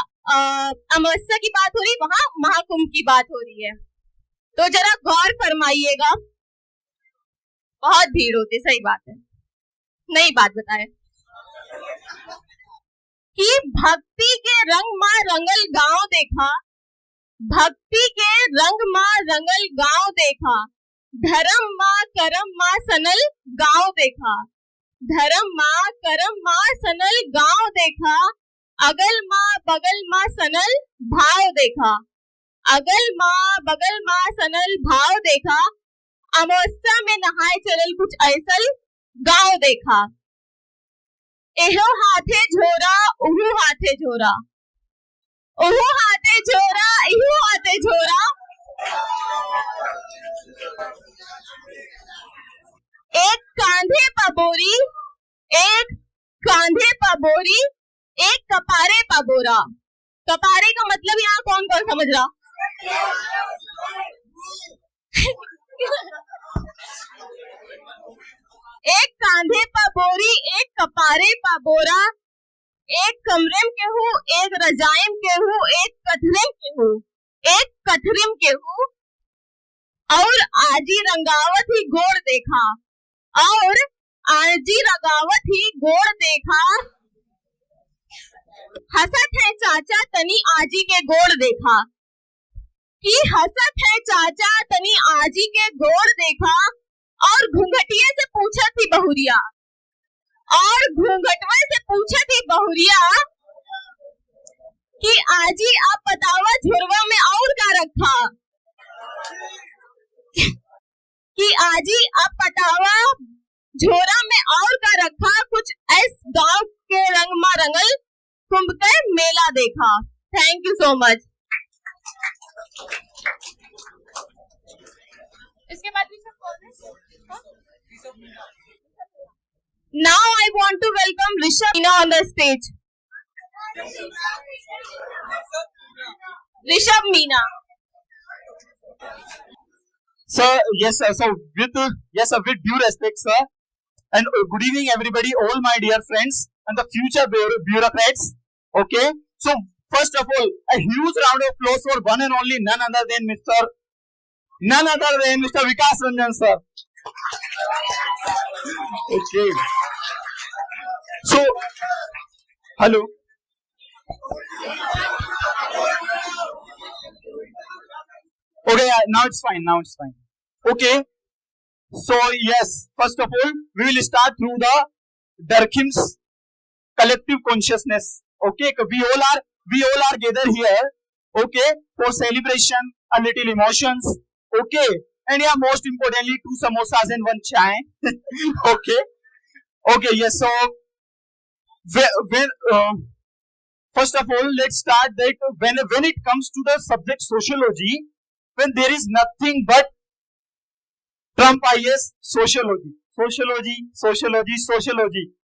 अमावस्या की बात हो रही, वहां महाकुंभ की बात हो रही है। तो जरा गौर फरमाइएगा। बहुत भीड़ होती, सही बात है, नई बात बताए कि भक्ति के रंग मां रंगल गांव देखा, भक्ति के रंग मां रंगल गांव देखा, धर्म मां करम मां सनल गांव देखा, धर्म मां करम मां सनल गांव देखा, अगल मां बगल मां सनल भाव देखा। अगल माँ बगल माँ सनल भाव देखा, अमावस्या में नहाए चलल कुछ ऐसल गांव देखा। एहो हाथे झोरा उहु हाथे झोरा, उहु हाथे झोरा इहु हाथे झोरा। एक कांधे पा बोरी, एक कांधे पा बोरी, एक कपारे पा बोरा। कपारे का मतलब यहाँ कौन कौन समझ रहा? एक कांधे पा बोरी, एक कपारे पा बोरा, एक कमरेम के हूँ, एक रजाइम के हूँ, एक कथरिम के हूँ, एक कथरिम के हूँ। और आजी रंगावत ही गोड़ देखा, और आजी रंगावत ही गोड़ देखा। हसत है चाचा तनी आजी के गोड़ देखा, कि हसत है चाचा तनी आजी के गोड़ देखा। और घूंघटिया से पूछा थी बहुरिया, और घूंघटवा से पूछा थी बहुरिया कि आजी आप बतावा झुरवा में और का रखा। कि आजी आप बतावा झोरा में और का रखा, कुछ ऐस गांव के रंग मा रंगल कुंभ के मेला देखा। Thank you so much. इसके बाद Now I want to welcome Rishabh Meena on the stage. Rishabh Meena. Sir, yes, sir. So with due respect, sir, and good evening, everybody, all my dear friends and the future bureaucrats. Okay. So first of all, a huge round of applause for one and only none other than Mr. Vikas Ranjan, sir. Okay. So, hello. Okay, now it's fine. Okay. So, yes, first of all, we will start through the Durkheim's collective consciousness. Okay, we all are gathered here. Okay, for celebration, a little emotions. Okay, and yeah, most importantly, 2 samosas and 1 chai. Okay, yes. So, first of all, let's start that when it comes to the subject sociology, when there is nothing but Trump IS sociology.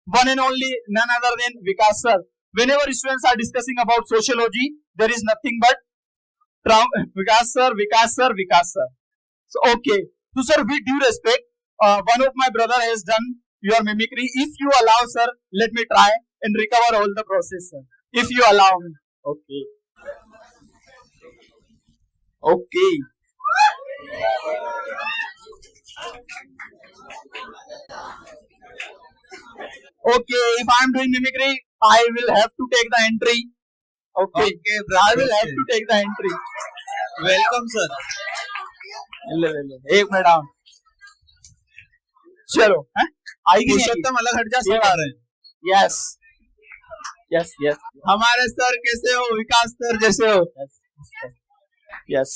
One and only, none other than Vikas sir. Whenever students are discussing about sociology, there is nothing but Trump, Vikas sir. So, okay. So, sir, with due respect, one of my brother has done your mimicry. If you allow, sir, let me try and recover all the process, sir. If you allow me. Okay. Okay, if I am doing mimicry, I will have to take the entry. Okay, I will have to take the entry. Welcome, sir. एक minute आओ, चलो आएगी पुरुषोत्तम अलग हट जा सब आ रहे हैं। यस हमारे सर कैसे हो? विकास सर जैसे हो? यस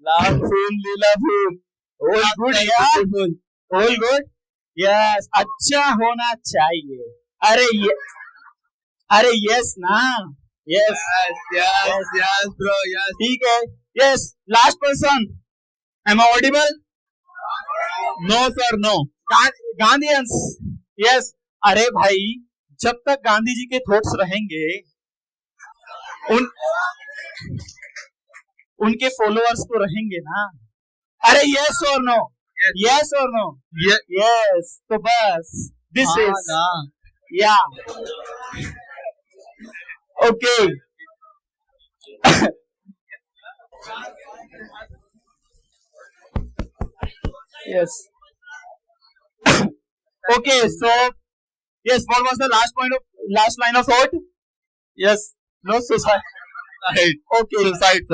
लाल फूल लीला फूल, ऑल गुड यार, ऑल गुड। यस, अच्छा होना चाहिए। अरे यस ना, यस bro, yes. ठीक है। Yes, last person, am I audible? No, sir, no. Gandhians, yes. अरे भाई, जब तक गांधी जी के थॉट्स रहेंगे, उनके फॉलोअर्स तो रहेंगे ना। अरे यस और नो, यस और नो, यस। तो बस दिस इज या okay. Yes. Okay, so yes, what was the last line of thought? Yes, no suicide. Okay, suicide.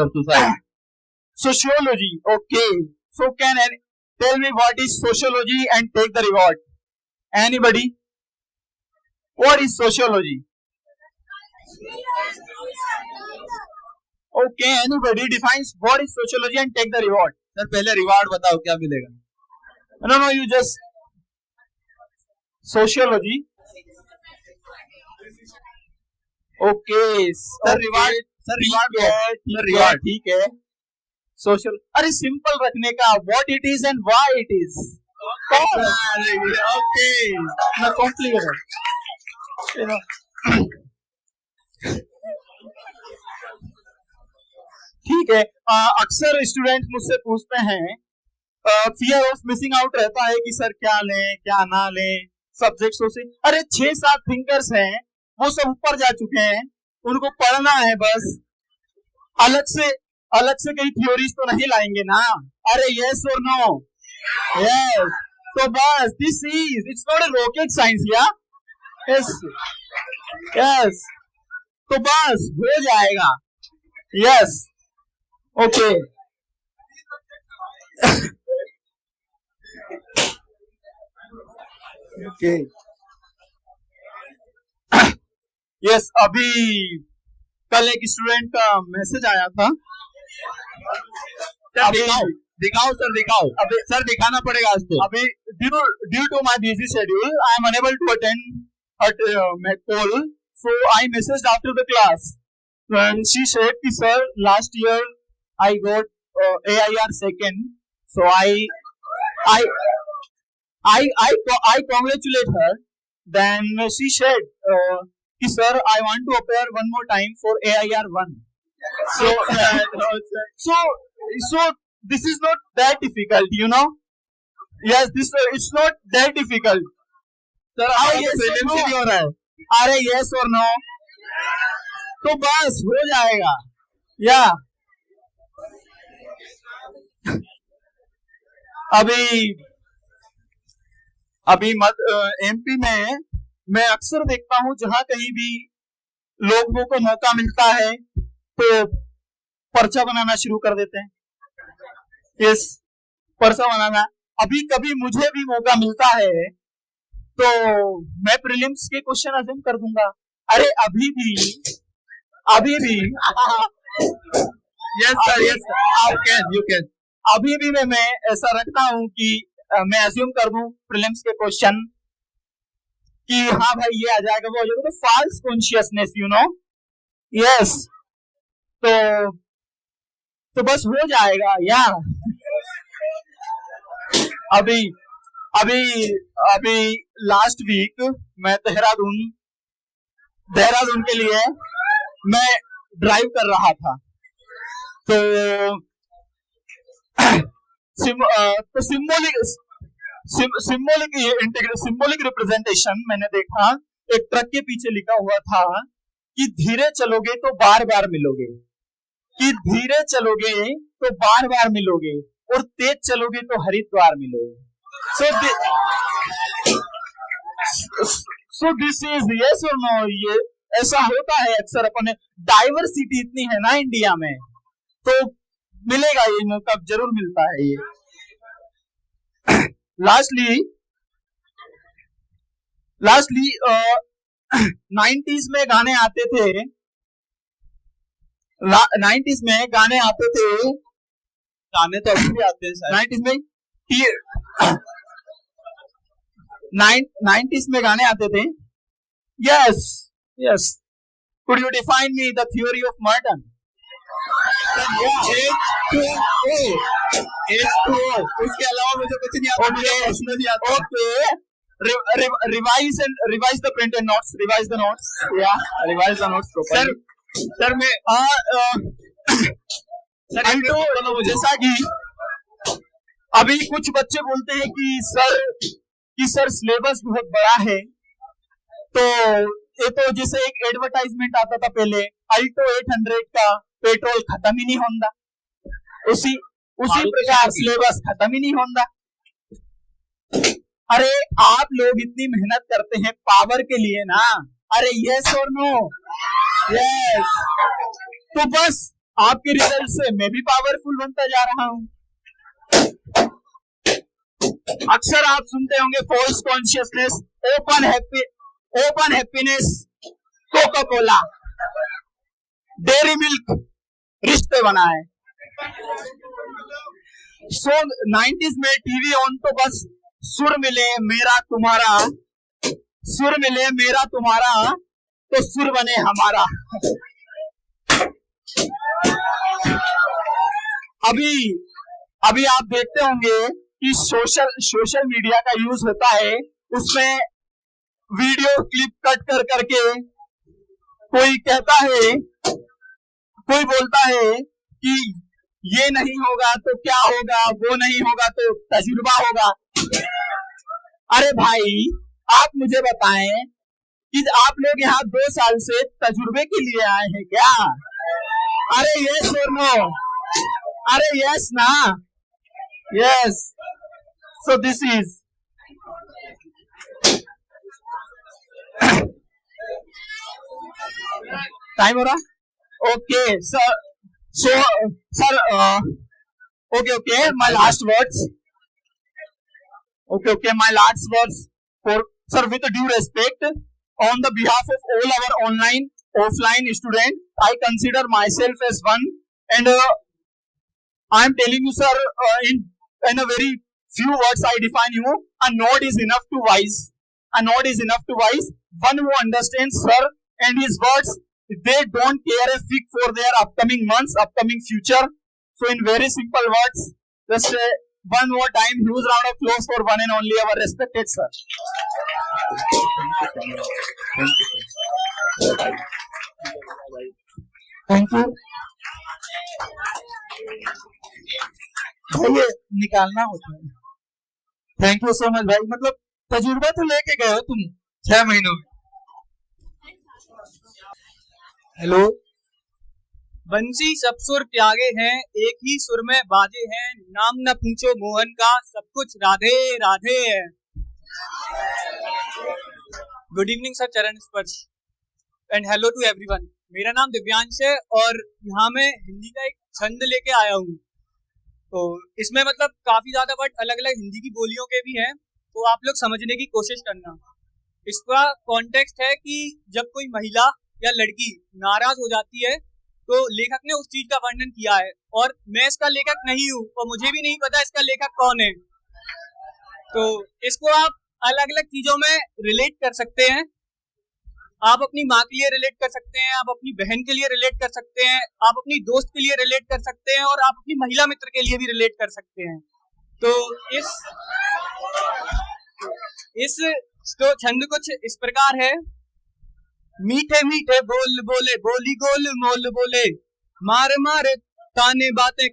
Sociology. Okay, so can tell me what is sociology and take the reward? Anybody? What is sociology? Okay, anybody defines what is sociology and take the reward. Sir पहले reward बताओ क्या मिलेगा. No, you just sociology. Okay, sir reward reward ठीक है. Social, अरे simple रखने का, what it is and why it is. Okay ना कॉम्प्लिकेटेड. ठीक है. अक्सर स्टूडेंट मुझसे पूछते हैं, फियर ऑफ मिसिंग आउट रहता है कि सर क्या लें क्या ना लें सब्जेक्ट्सों से. अरे 6-7 थिंकर्स हैं, वो सब ऊपर जा चुके हैं, उनको पढ़ना है बस. अलग से कई थ्योरीज तो नहीं लाएंगे ना. अरे यस और नो. यस, तो बस this is, it's not a rocket science. या यस यस, तो बस हो जाएगा. Yes okay. ओके यस, अभी कल एक स्टूडेंट का मैसेज आया था. दिखाओ सर दिखाओ. अभी सर दिखाना पड़ेगा आज तो. अभी due to my busy schedule I am unable to attend at my call, so I messaged after the class and she said कि sir last year I got AIR second, so I congratulate her. Then she said कि sir I want to appear one more time for AIR 1. So this is not that difficult, you know. Yes, it's not that difficult. Sir yes or prelims no? ही नहीं हो रहा है. अरे yes और no, तो बस हो जाएगा. या अभी एमपी में मैं अक्सर देखता हूं, जहां कहीं भी लोगों को मौका मिलता है तो पर्चा बनाना शुरू कर देते हैं. यस, पर्चा बनाना. अभी कभी मुझे भी मौका मिलता है तो मैं प्रीलिम्स के क्वेश्चन अज्यूम कर दूंगा. अरे अभी भी यस सर यू कैन. अभी भी मैं ऐसा रखता हूं कि मैं अज्यूम कर दूं प्रीलिम्स के क्वेश्चन कि हाँ भाई ये आ जाएगा वो आ जाएगा. तो false consciousness, you know. Yes, तो बस हो जाएगा. या अभी लास्ट वीक मैं देहरादून के लिए मैं ड्राइव कर रहा था. तो सिंबॉलिक रिप्रेजेंटेशन मैंने देखा. एक ट्रक के पीछे लिखा हुआ था कि धीरे चलोगे तो बार बार मिलोगे, कि धीरे चलोगे तो बार बार मिलोगे, और तेज चलोगे तो हरिद्वार मिलोगे. So this is yes or no. ये ऐसा होता है अक्सर. अपने डाइवर्सिटी इतनी है ना इंडिया में, तो मिलेगा ये मौका, जरूर मिलता है ये. लास्टली 90s में गाने आते थे. 90s में गाने आते थे. गाने तो अभी भी आते हैं सर. 90s में 90s में गाने आते थे. Yes, could you define me the theory of Merton? H2O. उसके अलावा मुझे कुछ नहीं आता. मुझे प्रश्न नहीं आता. Okay, revise the printed notes. Revise the notes. Yeah, revise the notes properly. Sir मैं सर जैसा कि अभी कुछ बच्चे बोलते हैं कि सर सिलेबस बहुत बड़ा है. तो ये तो जैसे एक एडवर्टाइजमेंट आता था पहले, अल्टो 800 का पेट्रोल खत्म ही नहीं होता, उसी प्रकार सिलेबस खत्म ही नहीं होता. अरे आप लोग इतनी मेहनत करते हैं पावर के लिए ना. अरे यस और नो. यस, तो बस आपके रिजल्ट से मैं भी पावरफुल बनता जा रहा हूं. अक्सर आप सुनते होंगे false consciousness, open happiness, Coca Cola. Dairy Milk रिश्ते बनाए। सो 90s में टीवी ऑन तो बस सुर मिले मेरा तुम्हारा, सुर मिले मेरा तुम्हारा तो सुर बने हमारा। अभी आप देखते होंगे कि सोशल मीडिया का यूज होता है, उसमें वीडियो क्लिप कट कर करके कोई कहता है, कोई बोलता है कि ये नहीं होगा तो क्या होगा, वो नहीं होगा तो तजुर्बा होगा। अरे भाई आप मुझे बताएं कि आप लोग यहाँ 2 साल से तजुर्बे के लिए आए हैं क्या? अरे यस और नो? अरे यस ना? Yes. So this is time हो रहा? Okay sir, sir okay my last words. Okay, my last words for sir, with due respect, on the behalf of all our online offline students, I consider myself as one, and I am telling you sir, in a very few words I define you. A node is enough to wise. A node is enough to wise. One who understands sir and his words, they don't care a fig for their upcoming months, upcoming future. So in very simple words, just one more time, huge round of applause for one and only our respected sir. Thank you भाई, ये निकालना होता है। Thank you so much भाई, मतलब तजुर्बा तो लेके गए हो तुम 6 महीनों में। हेलो, बंसी सब सुर त्यागे हैं, एक ही सुर में बाजे हैं, नाम न पूछो मोहन का, सब कुछ राधे राधे है। गुड इवनिंग सर चरण स्पर्श, एंड हेलो टू एवरीवन। मेरा नाम दिव्यांश है और यहाँ मैं हिंदी का एक छंद लेके आया हूँ। तो इसमें मतलब काफी ज्यादा वर्ड अलग अलग हिंदी की बोलियों के भी हैं, तो आप लोग समझने की कोशिश करना। इसका कॉन्टेक्स्ट है कि जब कोई महिला या लड़की नाराज हो जाती है तो लेखक ने उस चीज का वर्णन किया है, और मैं इसका लेखक नहीं हूँ और मुझे भी नहीं पता इसका लेखक कौन है। तो इसको आप अलग अलग चीजों में रिलेट कर सकते हैं। आप अपनी माँ के लिए रिलेट कर सकते हैं, आप अपनी बहन के लिए रिलेट कर सकते हैं, आप अपनी दोस्त के लिए रिलेट कर सकते हैं, और आप अपनी महिला मित्र के लिए भी रिलेट कर सकते हैं। तो इस तो छंद कुछ इस प्रकार है। मीठे मीठे बोल बोले, बोली गोल मोल बोले, मार मार ताने बातें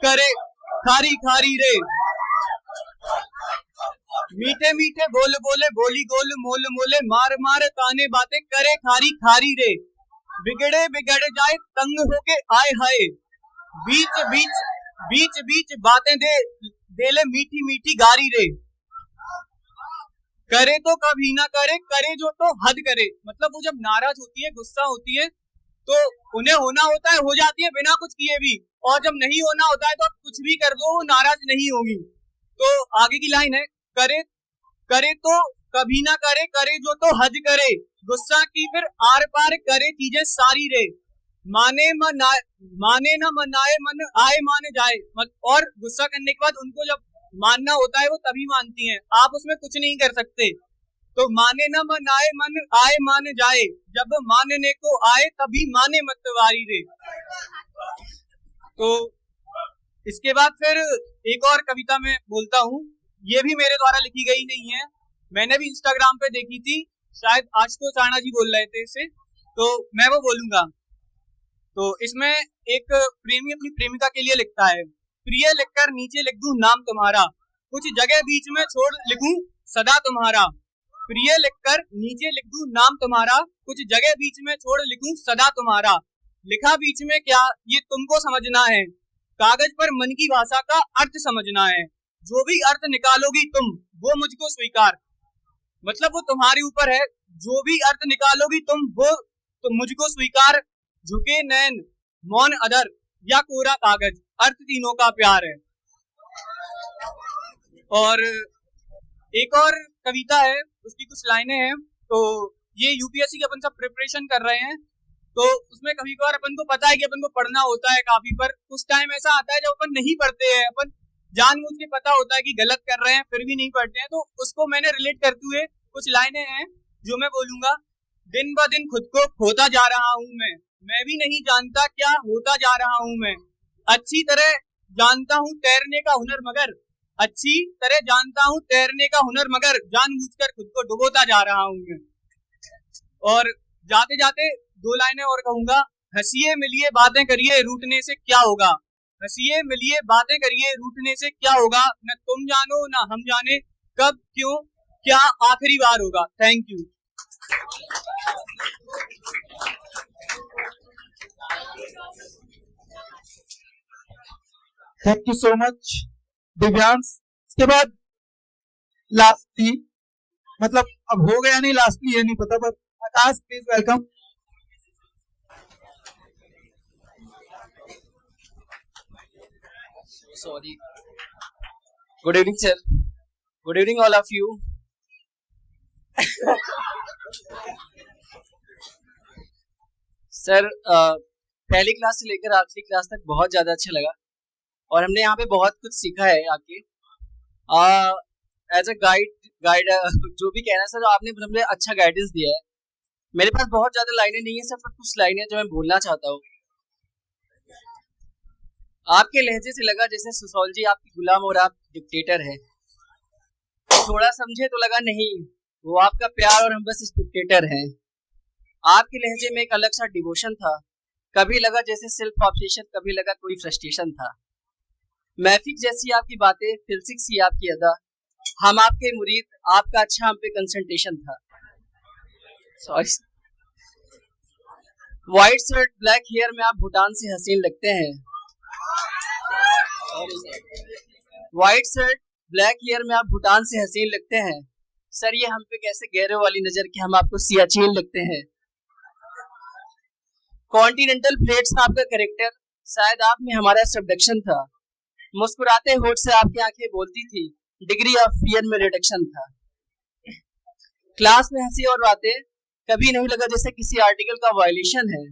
करे खारी खारी रे। मीठे मीठे बोल बोले, बोली गोल मोल मोले, मार मार ताने बातें करे खारी खारी रे। बिगड़े बिगड़ जाए तंग होके आए हाय, बीच बीच बीच बीच बातें दे ले मीठी मीठी गारी रे। करे तो कभी ना करे, करे जो तो हद करे। मतलब वो जब नाराज होती है, गुस्सा होती है, तो उन्हें होना होता है, हो जाती है बिना कुछ किए भी, और जब नहीं होना होता है तो आप कुछ भी कर दो, वो नाराज नहीं होगी। तो आगे की लाइन है, करे करे तो कभी ना करे, करे जो तो हद करे, गुस्सा की फिर आर पार करे चीजें सारी रे। माने न मनाए मन आए माने जाए। और गुस्सा करने के बाद उनको जब मानना होता है वो तभी मानती हैं, आप उसमें कुछ नहीं कर सकते। तो माने न मनाए मन आए माने जाए, जब मानने को आए तभी माने मतवारी रे। तो इसके बाद फिर एक और कविता मैं बोलता हूँ, ये भी मेरे द्वारा लिखी गई नहीं है, मैंने भी इंस्टाग्राम पे देखी थी, शायद आज तो चाणा जी बोल रहे थे इसे, तो मैं वो बोलूंगा। तो इसमें एक प्रेमी अपनी प्रेमिका के लिए लिखता है, प्रिय लिखकर नीचे लिख दूं नाम तुम्हारा, कुछ जगह बीच में छोड़ लिखूं सदा तुम्हारा। प्रिय लिखकर नीचे लिख दूं नाम तुम्हारा, कुछ जगह बीच में छोड़ लिखूं सदा तुम्हारा। लिखा बीच में क्या ये तुमको समझना है, कागज पर मन की भाषा का अर्थ समझना है। जो भी अर्थ निकालोगी तुम वो मुझको स्वीकार। मतलब वो तुम्हारे ऊपर है, जो भी अर्थ निकालोगी तुम वो तो मुझको स्वीकार। झुके नैन मौन अदर या कोरा कागज, अर्थ तीनों का प्यार है। और एक और कविता है, उसकी कुछ लाइनें हैं। तो ये यूपीएससी की अपन सब प्रिपरेशन कर रहे हैं, तो उसमें कभी कभार अपन को पता है कि अपन को पढ़ना होता है काफी, पर कुछ टाइम ऐसा आता है जब अपन नहीं पढ़ते हैं, अपन जानबूझ के पता होता है कि गलत कर रहे हैं फिर भी नहीं पढ़ते हैं। तो उसको मैंने रिलेट करते हुए कुछ लाइनें हैं जो मैं बोलूंगा। दिन ब दिन खुद को खोता जा रहा हूँ मैं भी नहीं जानता क्या होता जा रहा हूँ मैं। अच्छी तरह जानता हूँ तैरने का हुनर मगर, अच्छी तरह जानता हूँ तैरने का हुनर मगर जानबूझकर खुद को डुबोता जा रहा हूँ मैं। और जाते जाते 2 लाइनें और कहूंगा। हंसिए मिलिए बातें करिए रूठने से क्या होगा, हंसिए मिलिए बातें करिए रूठने से क्या होगा, न तुम जानो न हम जाने कब क्यों क्या आखिरी बार होगा। Thank you. Thank you so much Divyansh. इसके बाद लास्टली, मतलब अब हो गया नहीं लास्टली ये नहीं पता, पर Akash please welcome. Sorry. Good evening, sir. Good evening, all of you. Sir, पहली क्लास से लेकर आखिरी क्लास तक बहुत ज़्यादा अच्छा लगा और हमने यहाँ पे बहुत कुछ सीखा है आके। एज अ गाइड जो भी कहना है सर, आपने हमने अच्छा गाइडेंस दिया है। मेरे पास बहुत ज़्यादा लाइनें नहीं है सर, पर कुछ लाइनें जो मैं बोलना चाहता हूँ। आपके लहजे से लगा जैसे सोसाइटी आपकी गुलाम और आप डिक्टेटर है। थोड़ा समझे तो लगा नहीं, वो आपका प्यार और हम बस स्पेक्टेटर हैं। आपके लहजे में एक अलग सा डिवोशन था। कभी लगा जैसे सेल्फ ऑब्सेशन, कभी लगा कोई फ्रस्ट्रेशन था। मैफिक जैसी आपकी बातें, फिल्सिक सी आपकी अदा, हम आपके मुरीद, आपका अच्छा हम पे कंसंट्रेशन था। Sorry. White shirt black hair में आप भूटान से हसीन लगते हैं। व्हाइट शर्ट ब्लैक हेयर में आप भूटान से हसीन लगते हैं। सर ये हम पे कैसे गहरे वाली नजर कि हम आपको सियाचिन लगते हैं। कॉन्टिनेंटल प्लेट्स में आपका कैरेक्टर, शायद आप में हमारा सबडक्शन था। मुस्कुराते होठ से आपकी आंखें बोलती थी, डिग्री ऑफ फियर में रिडक्शन था। क्लास में हंसी और बातें, कभी नहीं लगा जैसे किसी आर्टिकल का वायलेशन है।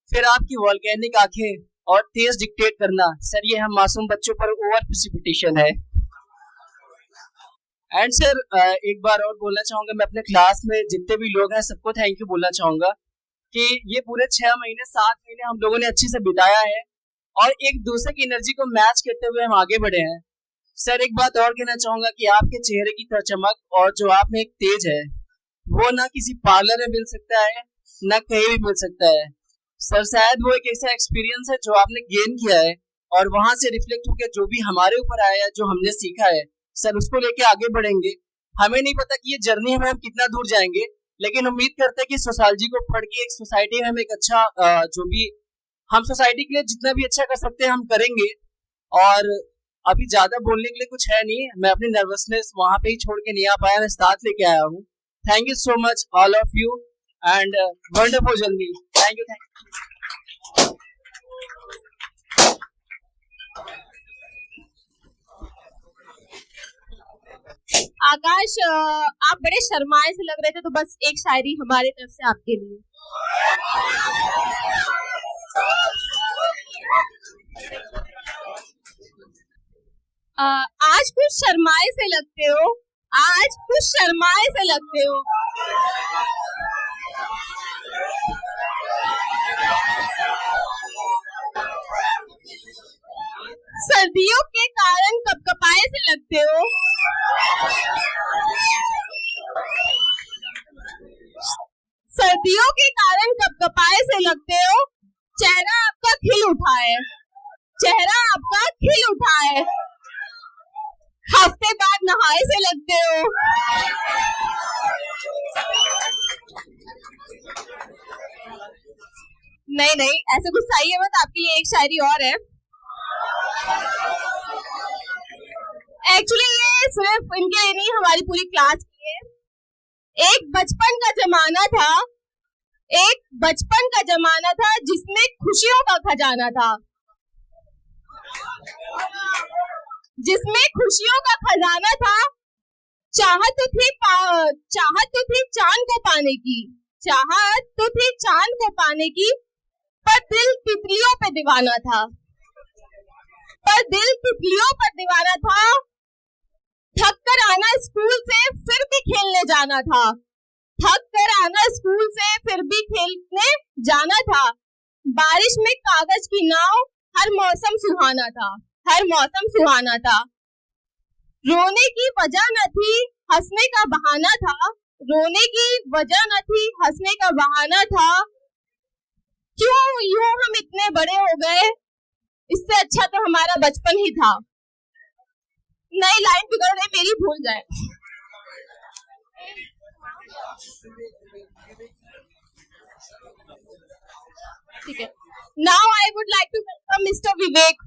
फिर आपकी वॉल्केनिक आंखें और तेज डिक्टेट करना, सर ये हम मासूम बच्चों पर ओवर प्रेसिपिटेशन है। एंड सर एक बार और बोलना चाहूंगा, मैं अपने क्लास में जितने भी लोग हैं सबको थैंक यू बोलना चाहूंगा कि ये पूरे 6 महीने 7 महीने हम लोगों ने अच्छे से बिताया है और एक दूसरे की एनर्जी को मैच करते हुए हम आगे बढ़े हैं। सर एक बात और कहना चाहूंगा कि आपके चेहरे की चमक और जो आप में एक तेज है, वो ना किसी पार्लर में मिल सकता है ना कहीं भी मिल सकता है। सर शायद वो एक ऐसा एक्सपीरियंस है जो आपने गेन किया है और वहां से रिफ्लेक्ट होकर जो भी हमारे ऊपर आया है, जो हमने सीखा है, सर उसको लेके आगे बढ़ेंगे। हमें नहीं पता कि ये जर्नी में हम कितना दूर जाएंगे, लेकिन उम्मीद करते हैं कि सोसाइटी को पढ़ के एक सोसाइटी में हम एक अच्छा जो भी हम सोसाइटी के लिए जितना भी अच्छा कर सकते हैं हम करेंगे। और अभी ज्यादा बोलने के लिए कुछ है नहीं, मैं अपनी नर्वसनेस वहां पे ही छोड़ के नहीं आ पाया, मैं साथ लेके आया हूँ। Thank you so much all of you and wonderful journey. Thank you. Akash, आप बड़े शर्माए से लग रहे थे, तो बस एक शायरी हमारे तरफ से आपके लिए। आज कुछ शर्माए से लगते हो, आज कुछ शर्माए से लगते हो। सर्दियों के कारण कपकपाए से लगते हो। सर्दियों के कारण कपकपाए से लगते हो। चेहरा आपका खिल उठा है, चेहरा आपका खिल उठा है। हफ्ते बाद नहाए से लगते हो। नहीं नहीं, ऐसे गुस्सा ही है मत, आपके लिए एक शायरी और है। एक्चुअली ये सिर्फ इनके लिए नहीं, हमारी पूरी क्लास की है। एक बचपन का जमाना था, एक बचपन का जमाना था जिसमें खुशियों का खजाना था, जिसमें खुशियों का खजाना था। चाहत तो थी चांद को पाने की, चाहत तो थी चांद को पाने की, पर दिल तितलियों पे दीवाना था। थक कर आना स्कूल से फिर भी खेलने जाना था। बारिश में कागज की नाव, हर मौसम सुहाना था। रोने की वजह न थी, हंसने का बहाना था। क्यों यूं हम इतने बड़े हो गए, इससे अच्छा तो हमारा बचपन ही था। नई लाइन बिगड़ गई मेरी, भूल जाए। ठीक है। Now I would like to welcome mister Vivek.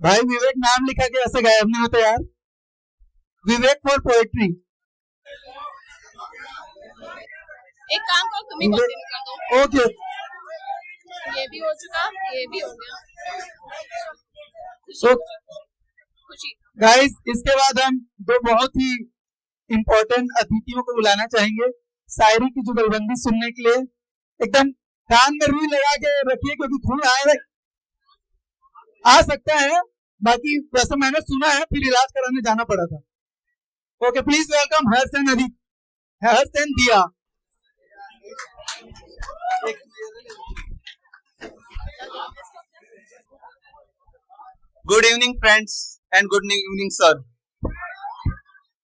भाई विवेक नाम लिखा के ऐसे गायब नहीं होते यार। विवेक फॉर पोएट्री। एक काम करो, तुम ही कंटिन्यू कर दो। ओके, ये भी हो चुका, ये भी हो गया। खुशी। गाइस इसके बाद हम दो बहुत ही इम्पोर्टेंट अतिथियों को बुलाना चाहेंगे शायरी की जुगलबंदी सुनने के लिए। एकदम कान में रुई लगा के रखिए, क्योंकि खून आ सकता है। बाकी वैसे मैंने सुना है, फिर इलाज कराने जाना पड़ा था। ओके, प्लीज वेलकम हर्षन दिया। Good evening, friends, and good evening, sir.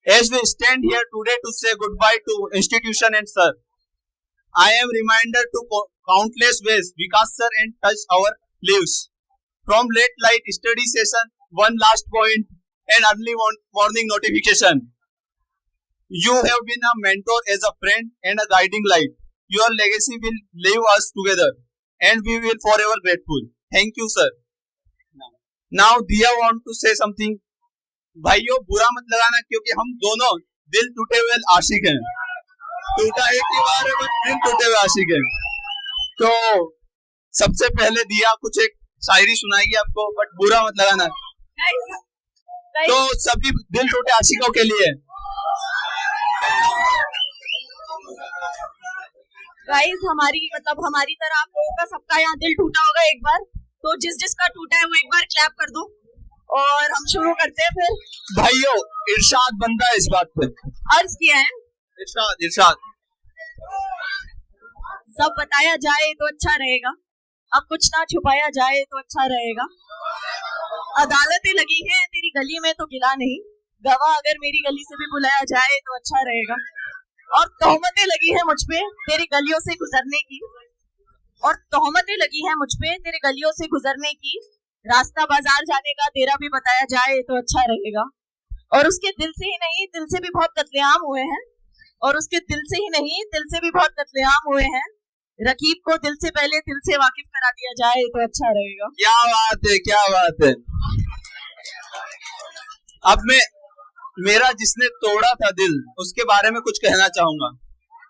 As we stand here today to say goodbye to institution and sir, I am reminded to countless ways Vikas sir and touch our lives. From late night study session, one last point, and early morning notification. You have been a mentor as a friend and a guiding light. Your legacy will live us together, and we will forever grateful. Thank you, sir. Now, Diya want to say something. भाइयों बुरा मत लगाना, क्योंकि हम दोनों दिल टूटे हुए आशिक हैं। टूटा एक ही बार है, बट दिल टूटे हुए आशिक हैं। तो सबसे पहले दिया कुछ एक शायरी सुनाएगी आपको, बट बुरा मत लगाना। तो सभी दिल टूटे आशिकों के लिए। गाइस हमारी तरह आप लोगों का सबका यहाँ दिल टूटा होगा एक बार। तो जिसका टूटा है वो एक बार क्लैप कर दो और हम शुरू करते हैं। फिर भाइयों इरशाद बनता है इस बात पे। अर्ज किया है इरशाद सब बताया जाए तो अच्छा रहेगा, अब कुछ ना छुपाया जाए तो अच्छा रहेगा। अदालतें लगी हैं तेरी गली में तो गिला नहीं, गवाह अगर मेरी गली से भी बुलाया जाए तो अच्छा रहेगा। और तोहमतें लगी हैं मुझ पे तेरी गलियों से गुजरने की, रास्ता बाजार जाने का तेरा भी बताया जाए तो अच्छा रहेगा। और उसके दिल से ही नहीं, दिल से भी बहुत कत्लेआम हुए हैं। रकीब को दिल से पहले दिल से वाकिफ करा दिया जाए तो अच्छा रहेगा। क्या बात है। अब मेरा जिसने तोड़ा था दिल, उसके बारे में कुछ कहना चाहूंगा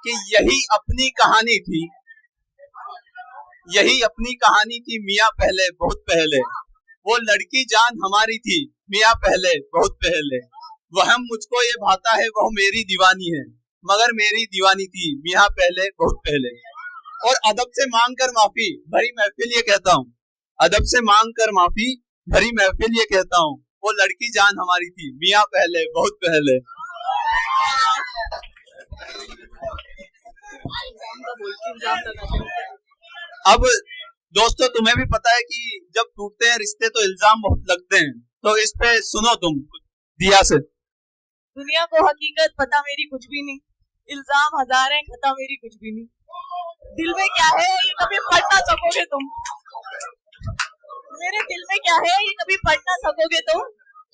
कि यही अपनी कहानी थी मियाँ पहले, बहुत पहले। वो लड़की जान हमारी थी मियाँ पहले, बहुत पहले। वहम मुझको ये भाता है वह मेरी दीवानी है, मगर मेरी दीवानी थी मियाँ पहले, बहुत पहले। और अदब से मांग कर माफी भरी महफिल ये कहता हूँ, वो लड़की जान हमारी थी मियाँ पहले, बहुत पहले। अब दोस्तों तुम्हें भी पता है कि जब टूटते हैं रिश्ते तो इल्जाम बहुत लगते हैं, तो इस पे सुनो तुम दिया से। दुनिया को हकीकत पता मेरी कुछ भी नहीं, इल्जाम हजार हैं खता मेरी कुछ भी नहीं। दिल में क्या है ये कभी पढ़ ना सकोगे तुम, मेरे दिल में क्या है ये कभी पढ़ ना सकोगे तुम,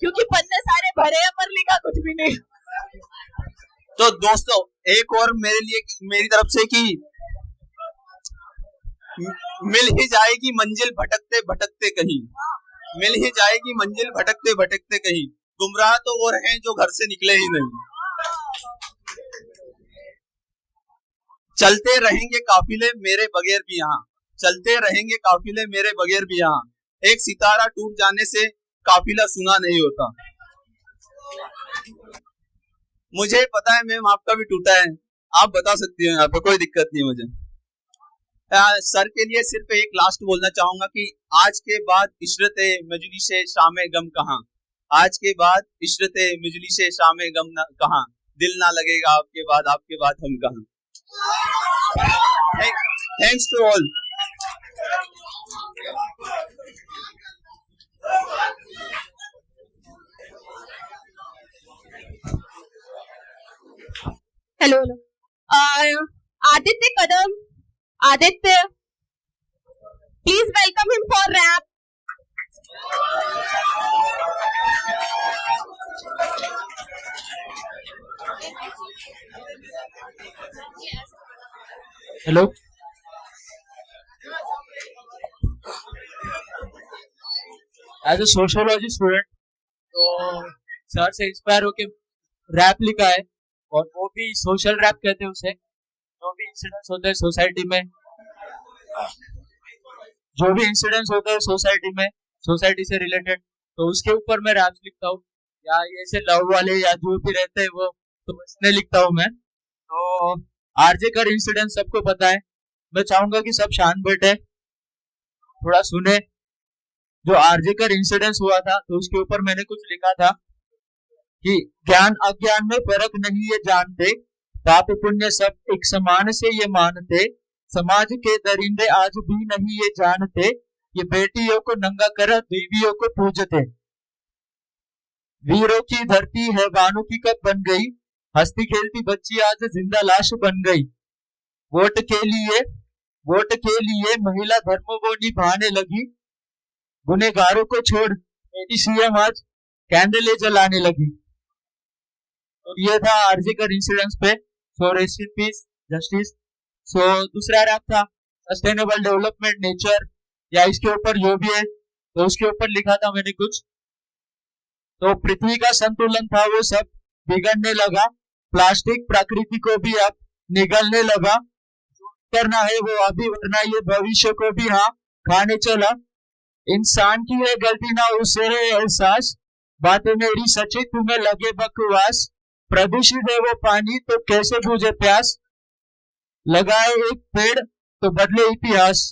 क्योंकि पन्ने सारे भरे हैं पर लिखा कुछ भी नहीं। तो दोस्तों एक और मेरी तरफ से कि मिल ही जाएगी मंजिल भटकते भटकते कहीं, गुमराह तो वो रहे जो घर से निकले ही नहीं। चलते रहेंगे काफिले मेरे बगैर भी यहाँ, चलते रहेंगे काफिले मेरे बगैर भी यहाँ, एक सितारा टूट जाने से काफिला सुना नहीं होता। मुझे पता है मैम आपका भी टूटा है, आप बता सकती हो, यहाँ पे कोई दिक्कत नहीं मुझे। सर के लिए सिर्फ एक लास्ट बोलना चाहूंगा कि आज के बाद इशरते मजलिसे शामे गम कहाँ, आज के बाद इशरते मजलिसे शामे गम कहाँ, दिल ना लगेगा आपके बाद हम कहाँ। Thanks to all. Hello Aditya Kadam, Aditya, please welcome him for rap. Hello, as a sociology student तो सर से इंस्पायर होके रैप लिखा है, और वो भी सोशल रैप कहते हैं उसे। जो भी इंसिडेंट्स होते हैं सोसाइटी में, जो भी इंसिडेंट्स होते हैं सोसाइटी में, सोसाइटी से रिलेटेड, तो उसके ऊपर मैं रैप्स लिखता हूँ, या ऐसे लव वाले या जो भी रहते हैं वो, तो इसमें लिखता हूँ मैं। तो आरजे का इंसिडेंट सबको पता है, मैं चाहूंगा कि सब शांत बैठे थोड़ा सुने। जो आरजे का इंसिडेंस हुआ था तो उसके ऊपर मैंने कुछ लिखा था कि ज्ञान अज्ञान में फर्क नहीं ये जानते, पाप पुण्य सब एक समान से ये मानते, समाज के दरिंदे आज भी नहीं ये जानते, ये बेटियों को नंगा कर देवियों को पूजते। वीरों की धरती है बानों की कब बन गई, हंसती खेलती बच्ची आज जिंदा लाश बन गई। वोट के लिए महिला धर्म वो निभाने लगी, गुनेगारों को छोड़ मेरी सीएम आज कैंडले जलाने लगी। तो ये था आरजे का इंसिडेंस पे। So rest in peace, justice. So दूसरा रैप था सस्टेनेबल डेवलपमेंट नेचर, या इसके ऊपर जो भी है तो उसके ऊपर लिखा था मैंने कुछ। तो पृथ्वी का संतुलन था वो सब बिगड़ने लगा, प्लास्टिक प्रकृति को भी अब निगलने लगा, जो करना है वो अभी वरना ये भविष्य को भी हाँ खाने चला। इंसान की है गलती ना उसे है एहसास, बातें मेरी सच्ची तुम्हें लगे बकवास, प्रदूषित है वो पानी तो कैसे बुझे प्यास, लगाए एक पेड़ तो बदले इतिहास।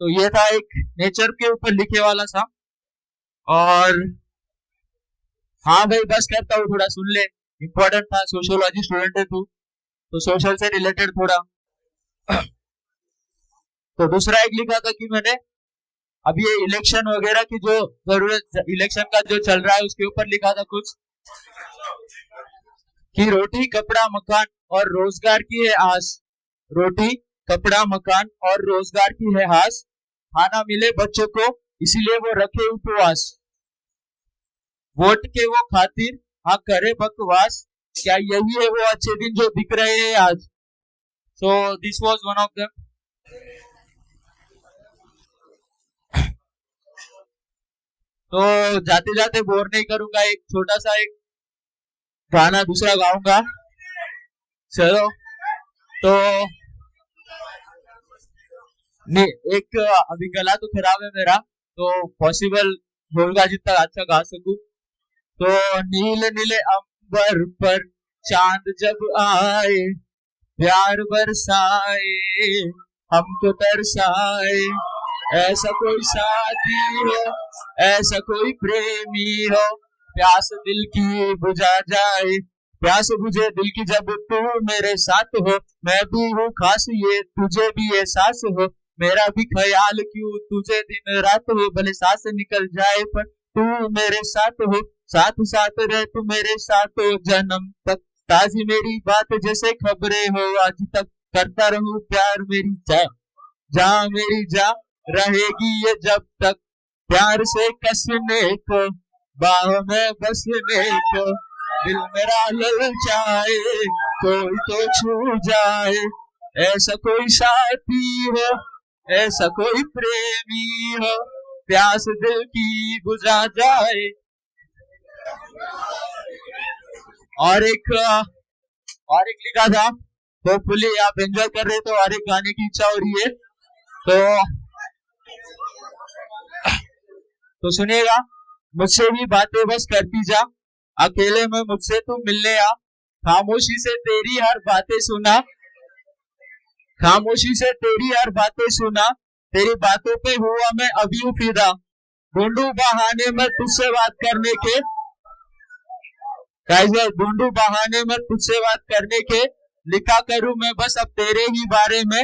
तो ये था एक नेचर के ऊपर लिखे वाला था। और हाँ भाई बस कहता हूँ, थोड़ा सुन ले, इम्पोर्टेंट था, सोशियोलॉजी स्टूडेंट है तू तो सोशल से रिलेटेड थोड़ा। तो दूसरा एक लिखा था कि मैंने अभी ये इलेक्शन वगैरह की जो जरूरत, इलेक्शन का जो चल रहा है उसके ऊपर लिखा था कुछ कि रोटी कपड़ा मकान और रोजगार की है आस, रोटी कपड़ा मकान और रोजगार की है आस, खाना मिले बच्चों को इसीलिए वो रखे उपवास, वोट के वो खातिर हाँ करे बकवास, क्या यही है वो अच्छे दिन जो दिख रहे हैं आज। So this was one of them. तो जाते जाते बोर नहीं करूंगा, एक छोटा सा एक गाना दूसरा गाऊंगा। चलो तो नहीं, एक अभी गला तो खराब है मेरा, तो पॉसिबल होगा जितना अच्छा गा सकूं। तो नीले नीले अंबर पर चांद जब आए, प्यार बरसाए हमको तरसाए, ऐसा कोई साथी हो ऐसा कोई प्रेमी हो, प्यास दिल की बुझा जाए, प्यास बुझे दिल की जब तू मेरे साथ हो, मैं भी हूँ खास ये तुझे भी एहसास हो, मेरा भी ख्याल क्यों तुझे दिन रात हो, भले सांस निकल जाए पर तू मेरे साथ हो, साथ साथ रहे तू मेरे साथ हो जन्म तक, ताजी मेरी बात जैसे खबरें हो आज तक, करता रहूं प्यार मेरी जा मेरी जा रहेगी ये जब तक, प्यार से कसने को बाह में बसने को, दिल मेरा ललचाए कोई तो छू जाए, ऐसा कोई साथी हो ऐसा कोई प्रेमी हो, प्यास दिल की बुझा जाए। और एक लिखा था होपफुली आप एंजॉय कर रहे, तो हर एक गाने की इच्छा हो रही है, तो सुनिएगा। मुझसे भी बातें बस करती जा, अकेले में मुझसे तू मिलने आ, खामोशी से तेरी हर बातें सुना, खामोशी से तेरी हर बातें सुना, तेरी बातों पे हुआ मैं अभी हूँ फिदा, ढूंढू बहाने में तुझसे बात करने के, ढूंढू बहाने में तुझसे बात करने के, लिखा करूं मैं बस अब तेरे ही बारे में,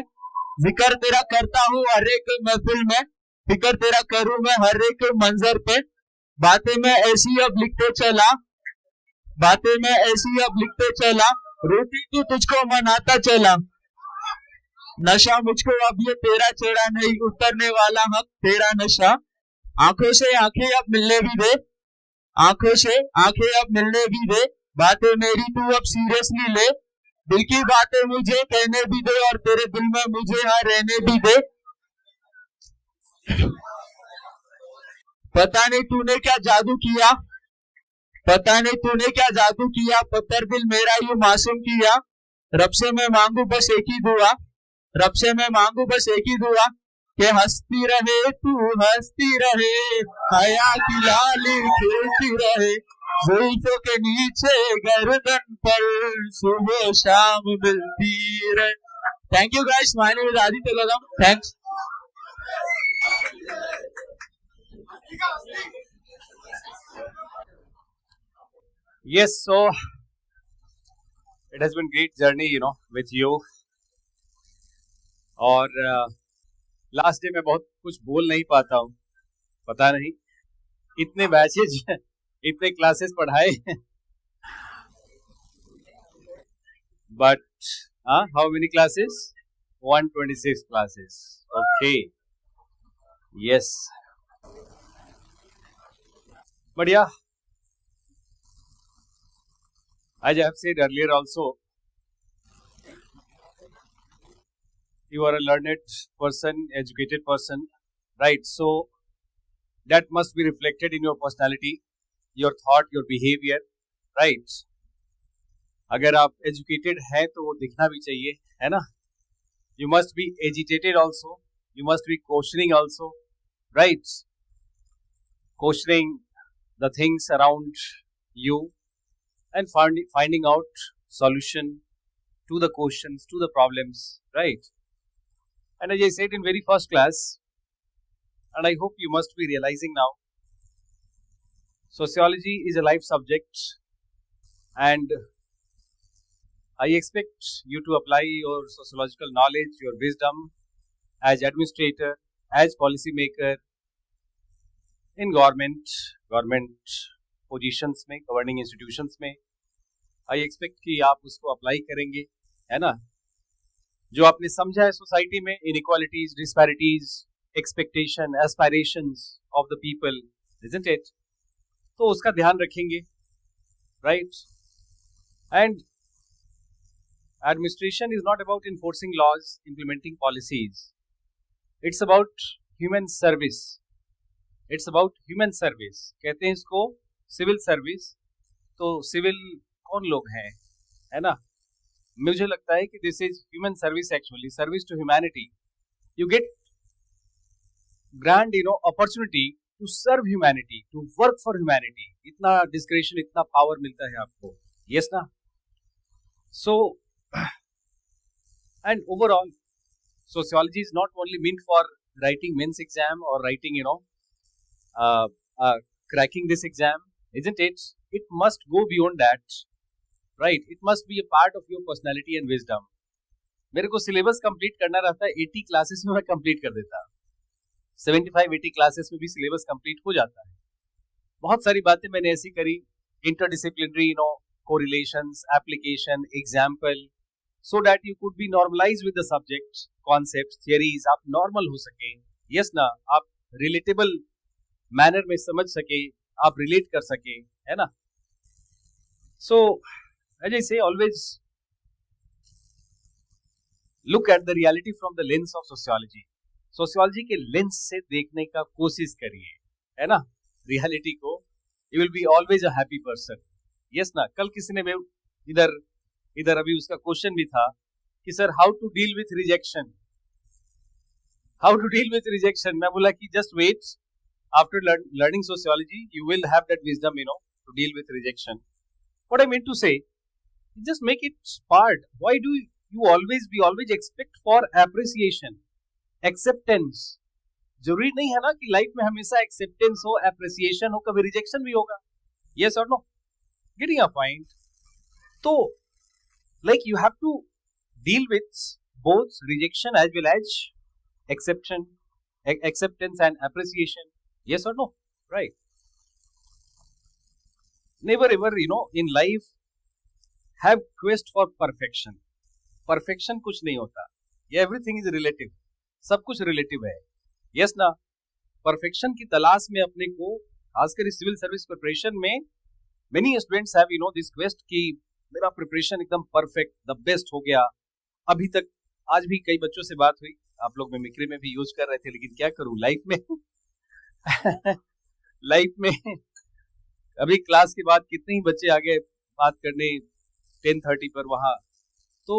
जिक्र तेरा करता हूँ हर एक महफिल में, फिक्र तेरा करूं मैं हर एक मंजर पे, बातें मैं ऐसी अब लिखते चला, बातें मैं ऐसी अब लिखते चला, रोटी तू तुझको मनाता चला, नशा मुझको अब ये तेरा चढ़ा नहीं, उतरने वाला हक तेरा नशा, आंखों से आंखें अब मिलने भी दे, आंखों से आंखें अब मिलने भी दे, बातें मेरी तू अब सीरियसली ले, दिल की बातें मुझे कहने भी दे, और तेरे दिल में मुझे यहाँ रहने भी दे, पता नहीं तूने क्या जादू किया, पता नहीं तूने क्या जादू किया, पत्थर दिल मेरा यूं मासूम किया, रब से मैं मांगू बस एक ही दुआ, रब से मैं मांगू बस एक ही दुआ, कि हंसती रहे तू हंसती रहे, हया की लाली खिलती रहे, जुल्फों के नीचे गर्दन पर सुबह शाम मिलती रहे। Thank you guys, my name is Aditya Gautam, thanks. Yes, so it has been great journey, with you. और लास्ट डे में बहुत कुछ बोल नहीं पाता हूँ, पता नहीं इतने बैचेज इतने क्लासेस पढ़ाए, but how many classes? 126 classes. Okay, yes, बढ़िया. As I have said earlier also, you are a learned person, educated person, right? So that must be reflected in your personality, your thought, your behavior, right? अगर आप educated हैं तो वो दिखना भी चाहिए, है ना? You must be agitated also. You must be questioning also, right? Questioning the things around you and finding out solution to the questions, to the problems, right? And as I said in very first class, and I hope you must be realizing now, sociology is a life subject, and I expect you to apply your sociological knowledge, your wisdom as administrator, as policy maker in government positions में, governing institutions में. I expect कि आप उसको apply करेंगे, है ना? जो आपने समझा है सोसाइटी में, inequalities, disparities, expectation, aspirations of the people, isn't it? तो उसका ध्यान रखेंगे, right? And administration is not about enforcing laws, implementing policies. It's about human service. It's about human service. कहते हैं इसको सिविल सर्विस. तो सिविल कौन लोग हैं, है ना? मुझे लगता है कि this is human service, actually service to humanity. You get grand opportunity to serve humanity, to work for humanity. इतना डिस्क्रिप्शन, इतना पावर मिलता है आपको, यस ना? So and overall sociology is not only meant for writing men's exam or writing cracking this exam, isn't it? It must go beyond that, right? It must be a part of your personality and wisdom. मेरे को syllabus complete करना रहता है, 80 classes में मैं complete कर देता. 75-80 classes में भी सिलेबस कंप्लीट हो जाता है. बहुत सारी बातें मैंने ऐसी करी, interdisciplinary, correlations, application, example, so that you could be normalized with the subject, concepts, theories. आप नॉर्मल हो सके, यस ना? आप रिलेटेबल मैनर में समझ सके, आप रिलेट कर सके, है ना? So as I say always, look at the reality from the lens of sociology. Sociology के लेंस से देखने का कोशिश करिए, है ना? रियलिटी को. you will be always a happy person, yes ना? कल किसी ने इधर अभी उसका क्वेश्चन भी था कि sir how to deal with rejection, how to deal with rejection. मैं बोला कि just wait, after learning sociology you will have that wisdom, you know, to deal with rejection. What I mean to say, just make it part. Why do you always expect for appreciation, acceptance? जरूरी नहीं है ना कि life में हमेशा acceptance हो, appreciation हो, कभी रिजेक्शन भी होगा। यस और नो, गेटिंग अ पॉइंट। तो like you have to deal with both rejection as well as acceptance and appreciation. Yes or no? Right. Never ever, you know, in life have quest for perfection. Perfection कुछ नहीं होता, ये everything is relative, सब कुछ relative है। yes ना, perfection की तलाश में अपने को, खासकर इस सिविल सर्विस प्रिपरेशन में, many students have, you know, this quest कि मेरा प्रिपरेशन एकदम परफेक्ट, द बेस्ट हो गया। अभी तक आज भी कई बच्चों से बात हुई, आप लोग मिमिक्री में भी यूज कर रहे थे, लेकिन क्या करूं लाइफ में लाइफ में अभी क्लास के बाद कितने ही बच्चे आ गए बात करने 10:30 पर वहां। तो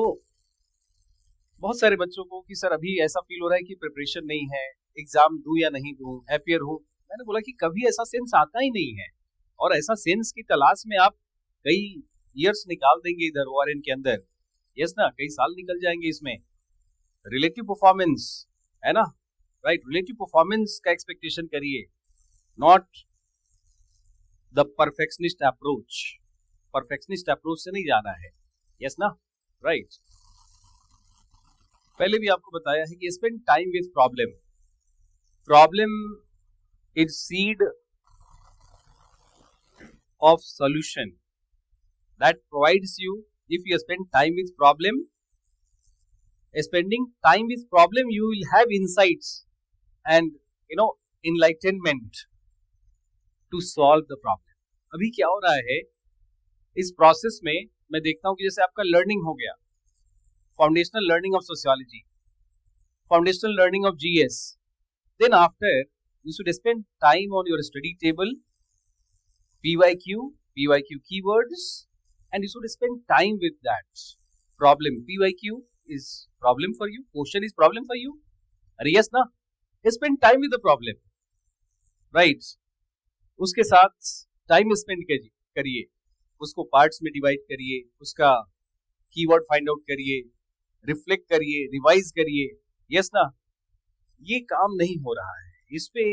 बहुत सारे बच्चों को कि सर अभी ऐसा फील हो रहा है कि प्रिपरेशन नहीं है, एग्जाम दूं या नहीं दूं, अपियर हूं। मैंने बोला कि कभी ऐसा सेंस आता ही नहीं है, और ऐसा सेंस की तलाश में आप कई ईयर्स निकाल देंगे इधर ओआरएन के अंदर। यस ना, कई साल निकल जाएंगे इसमें। रिलेटिव परफॉर्मेंस है ना, राइट, रिलेटिव परफॉर्मेंस का एक्सपेक्टेशन करिए, not the perfectionist approach. Perfectionist approach से नहीं जाना है। यस ना, राइट। पहले भी आपको बताया है कि spend time with problem. Problem is seed of solution that provides you. If you spend time with problem, spending time with problem, you will have insights and, you know, enlightenment to solve the problem. अभी क्या हो रहा है इस process में, मैं देखता हूं कि जैसे आपका लर्निंग हो गया, foundational learning of sociology, foundational learning of GS, then after you should spend time on your study table, PYQ keywords, and you should spend time with that problem. PYQ is problem for you, question is problem for you. अरे yes ना, spend time with the problem, right? उसके साथ time spend करिए, उसको parts में divide करिए, उसका keyword find out करिए, रिफ्लेक्ट करिए, रिवाइज करिए। यस ना, ये काम नहीं हो रहा है इस पे,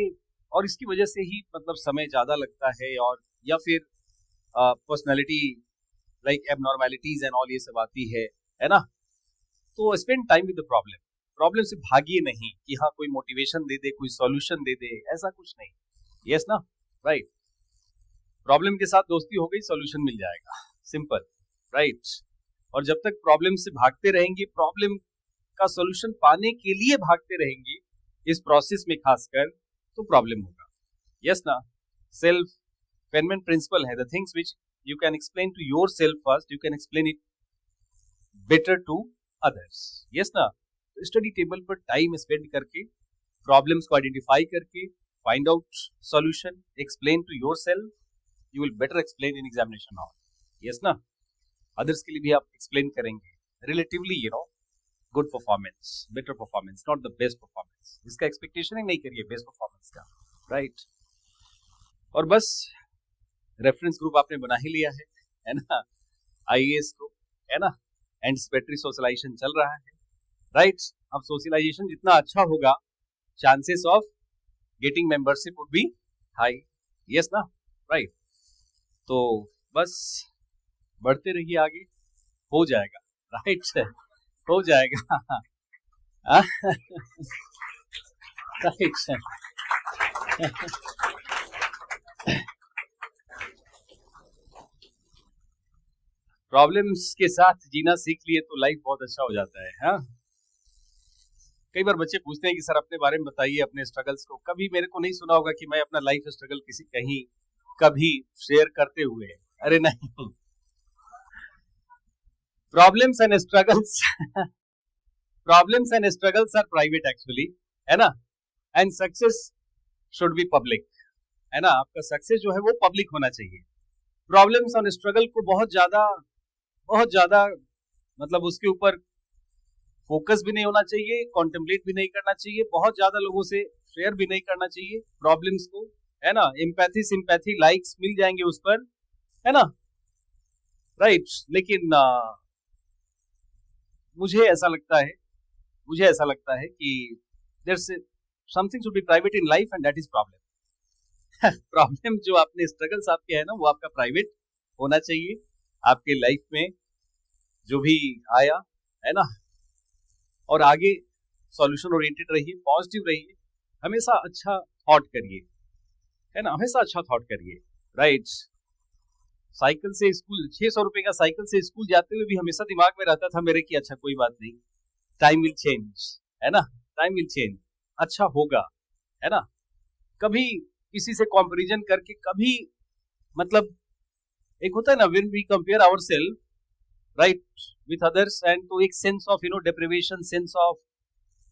और इसकी वजह से ही मतलब समय ज्यादा लगता है, और या फिर पर्सनालिटी लाइक एबनॉर्मैलिटीज एंड ऑल ये सब आती है ना। तो spend time with the problem. Problem से भागिए नहीं कि हाँ कोई मोटिवेशन दे दे, कोई सॉल्यूशन दे दे, ऐसा कुछ नहीं। यस ना, राइट। प्रॉब्लम के साथ दोस्ती हो गई, सॉल्यूशन मिल जाएगा, सिंपल, राइट। और जब तक प्रॉब्लम से भागते रहेंगे, प्रॉब्लम का सॉल्यूशन पाने के लिए भागते रहेंगे इस प्रोसेस में खासकर, तो प्रॉब्लम होगा। यस ना, सेल्फ फेनमैन प्रिंसिपल है, the things which you can explain to yourself first, you can explain it better to others. Yes ना, तो स्टडी टेबल पर टाइम स्पेंड करके, प्रॉब्लम्स को आइडेंटिफाई करके, find out solution, explain to yourself, you will better explain in examination hall. Yes ना, others के लिए भी आप एक्सप्लेन करेंगे relatively, you know, good performance, better performance, not the best performance. इसका एक्सपेक्टेशन ही नहीं करिए बेस्ट परफॉर्मेंस का, राइट। और बस रेफरेंस ग्रुप आपने बना ही लिया है ना, आईएएस को, है ना, एंटिसिपेटरी सोशलाइजेशन चल रहा है, राइट। अब सोशलाइजेशन जितना अच्छा होगा, chances of getting membership would be high. Yes ना, राइट। तो बस बढ़ते रहिए आगे, हो जाएगा, राइट, हो जाएगा, राइट। प्रॉब्लम्स के साथ जीना सीख लिए तो लाइफ बहुत अच्छा हो जाता है। हाँ, कई बार बच्चे पूछते हैं कि सर अपने बारे में बताइए, अपने स्ट्रगल्स को। कभी मेरे को नहीं सुना होगा कि मैं अपना लाइफ स्ट्रगल किसी कहीं कभी शेयर करते हुए, अरे नहीं। Problems and struggles problems and struggles are private actually, है ना, and success should be public, है ना। आपका सक्सेस जो है वो पब्लिक होना चाहिए। प्रॉब्लम्स और स्ट्रगल को बहुत ज्यादा मतलब उसके ऊपर फोकस भी नहीं होना चाहिए, कॉन्टेम्पलेट भी नहीं करना चाहिए, बहुत ज्यादा लोगों से शेयर भी नहीं करना चाहिए प्रॉब्लम्स को, है ना। एम्पैथी सिंपैथी लाइक्स मिल जाएंगे उस पर, है ना, राइट। लेकिन मुझे ऐसा लगता है कि there's something should be private in life and that is problem. Problem जो आपने स्ट्रगल्स आपके है ना, वो आपका प्राइवेट होना चाहिए। आपके लाइफ में जो भी आया, है ना, और आगे सॉल्यूशन ओरिएंटेड रहिए, पॉजिटिव रहिए, हमेशा अच्छा थॉट करिए, है ना, हमेशा अच्छा थॉट करिए, राइट। साइकिल से स्कूल, 600 रुपए का साइकिल से स्कूल जाते हुए भी हमेशा दिमाग में रहता था मेरे कि अच्छा कोई बात नहीं, टाइम विल चेंज, है ना, टाइम विल चेंज, अच्छा होगा, है ना। कभी किसी से कंपैरिजन करके, कभी मतलब एक होता है ना, when we compare ourselves right with others, and तो एक sense of deprivation, sense of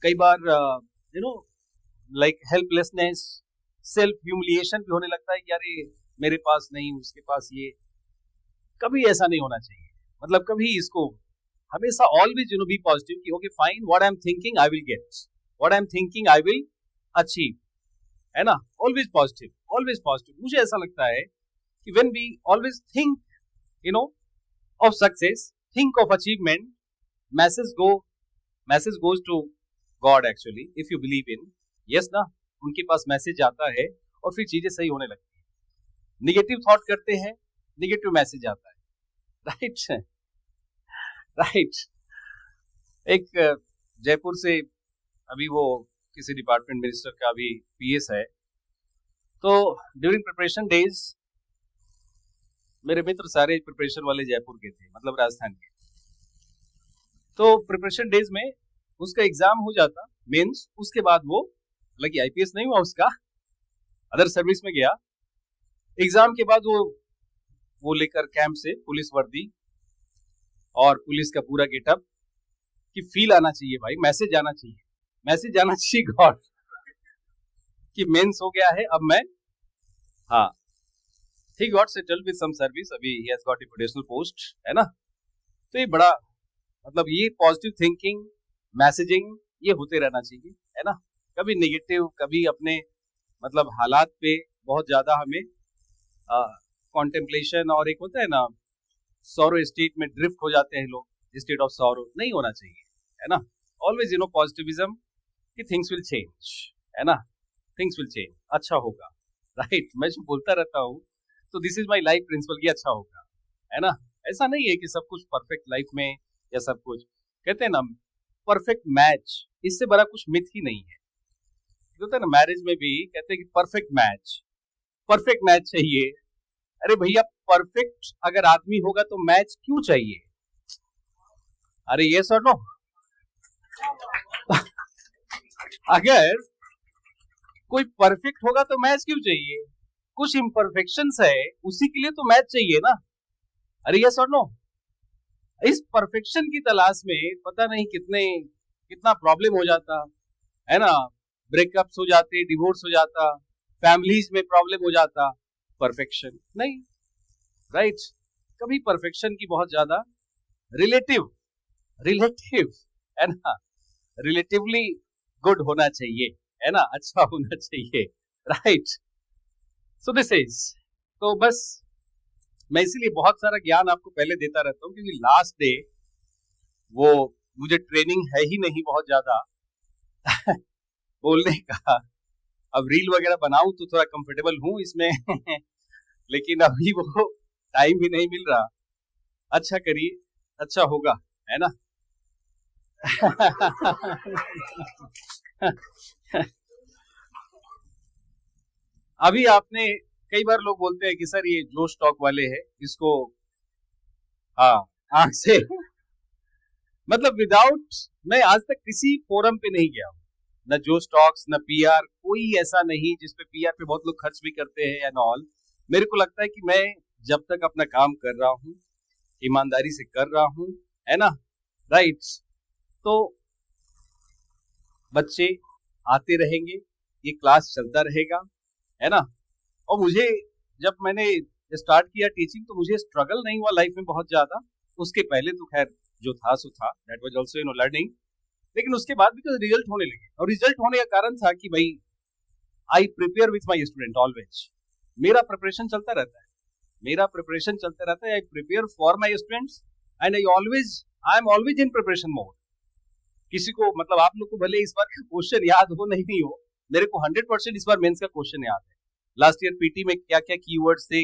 कई बार लाइक हेल्पलेसनेस, सेल्फ ह्यूमिलिएशन भी होने लगता है कि यार ये मेरे पास नहीं, उसके पास ये। कभी ऐसा नहीं होना चाहिए, मतलब कभी इसको हमेशा ऑलवेज बी पॉजिटिव कि okay fine, what I am thinking I will get, what I am thinking I will achieve, है ना, ऑलवेज पॉजिटिव, ऑलवेज पॉजिटिव। मुझे ऐसा लगता है कि when we always think of success, think of achievement, message goes to God actually, if you believe in, yes ना, उनके पास message आता है और फिर चीजें सही होने लगती है। निगेटिव थॉट करते हैं, निगेटिव मैसेज आता है, राइट राइट। एक जयपुर से अभी वो किसी डिपार्टमेंट मिनिस्टर का अभी पीएस है, तो ड्यूरिंग प्रिपरेशन डेज मेरे मित्र सारे प्रिपरेशन वाले जयपुर के थे, मतलब राजस्थान के। तो प्रिपरेशन डेज में उसका एग्जाम हो जाता मेंस, उसके बाद वो, हालांकि आईपीएस नहीं हुआ उसका, अदर सर्विस में गया। एग्जाम के बाद वो लेकर कैंप से पुलिस वर्दी और पुलिस का पूरा गेटअप, कि फील आना चाहिए भाई, मैसेज आना चाहिए गॉड कि मेंस हो गया है, अब मैं, हाँ, he got settled with some service, अभी ही has got a professional post, है ना। तो ये बड़ा, मतलब ये पॉजिटिव थिंकिंग, मैसेजिंग, ये होते रहना चाहिए, है ना। कभी नेगेटिव, कभी अपने मतलब हालात पे बहुत ज्यादा हमें कॉन्टेम्पलेशन, और एक होता है ना सॉरो स्टेट में ड्रिफ्ट हो जाते हैं लोग, स्टेट ऑफ सॉरो, नहीं होना चाहिए, है ना। ऑलवेज पॉजिटिविज्म कि थिंग्स विल चेंज, है ना, थिंग्स विल चेंज, अच्छा होगा, राइट। मैं जो बोलता रहता हूँ, तो this is my life principal कि अच्छा होगा, है ना। ऐसा नहीं है कि सब कुछ परफेक्ट लाइफ में, या सब कुछ कहते हैं ना परफेक्ट मैच, इससे बड़ा कुछ मिथ ही नहीं है। होता है ना मैरिज में भी कहते हैं कि परफेक्ट मैच चाहिए। अरे भैया, परफेक्ट अगर आदमी होगा तो मैच क्यों चाहिए? अरे ये सर नो, अगर कोई परफेक्ट होगा तो मैच क्यों चाहिए? कुछ इम्परफेक्शंस है, उसी के लिए तो मैच चाहिए ना। अरे यस और नो? इस परफेक्शन की तलाश में पता नहीं कितना प्रॉब्लम हो जाता है ना, ब्रेकअप्स हो जाते, डिवोर्स हो जाता, फैमिलीज में प्रॉब्लम हो जाता, परफेक्शन नहीं, राइट। कभी परफेक्शन की बहुत ज्यादा रिलेटिव है ना, रिलेटिवली गुड होना चाहिए, है ना, अच्छा होना चाहिए, राइट। सो दिस इज, तो बस मैं इसीलिए बहुत सारा ज्ञान आपको पहले देता रहता हूँ, क्योंकि लास्ट डे वो मुझे ट्रेनिंग है ही नहीं बहुत ज्यादा बोलने का। अब रील वगैरह बनाऊं तो थोड़ा कंफर्टेबल हूं इसमें लेकिन अभी वो टाइम भी नहीं मिल रहा। अच्छा करिए, अच्छा होगा, है ना अभी आपने, कई बार लोग बोलते हैं कि सर ये जो स्टॉक वाले हैं इसको, हाँ, आंख से मतलब विदाउट, मैं आज तक किसी फोरम पे नहीं गया हूं, न जो स्टॉक्स न पीआर, कोई ऐसा नहीं जिसपे पीआर पे बहुत लोग खर्च भी करते हैं एंड ऑल। मेरे को लगता है कि मैं जब तक अपना काम कर रहा हूं, ईमानदारी से कर रहा हूं, है ना, राइट, तो बच्चे आते रहेंगे, ये क्लास चलता रहेगा, है ना। और मुझे जब मैंने स्टार्ट किया टीचिंग तो मुझे स्ट्रगल नहीं हुआ लाइफ में बहुत ज्यादा, उसके पहले तो खैर जो था सो था, दैट वाज आल्सो लर्निंग, लेकिन उसके बाद भी तो रिजल्ट होने लगे, और रिजल्ट होने का कारण था कि भाई I prepare with my student always. मेरा प्रिपरेशन चलता रहता है, I prepare for my students and I am always in preparation mode. किसी को मतलब आप लोग को भले इस बार का क्वेश्चन याद हो नहीं हो, मेरे को 100% इस बार मेंस का क्वेश्चन याद है। लास्ट ईयर पीटी में क्या क्या कीवर्ड्स थे,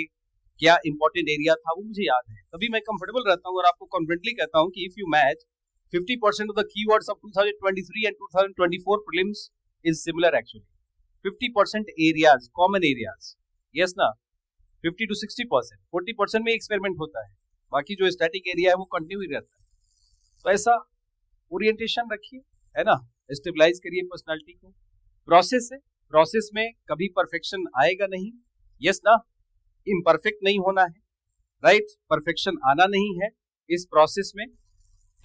क्या इंपॉर्टेंट एरिया था, वो मुझे याद है। तभी मैं कंफर्टेबल रहता हूँ और आपको कॉन्फिडेंटली कहता हूँ कि if you match 50% of the keywords of 2023 and 2024 prelims is similar actually. 50% areas, common areas. Yes ना? 50 to 60%. 40% में एक्सपेरिमेंट होता है, बाकी जो स्टैटिक एरिया है वो कंटिन्यू ही रहता है। तो ऐसा ओरिएंटेशन रखिए, है ना? स्टेबलाइज करिए पर्सनालिटी को। प्रोसेस है, प्रोसेस में कभी परफेक्शन आएगा नहीं। यस ना? इम्परफेक्ट नहीं होना है, राइट? परफेक्शन आना नहीं है। इस प्रोसेस में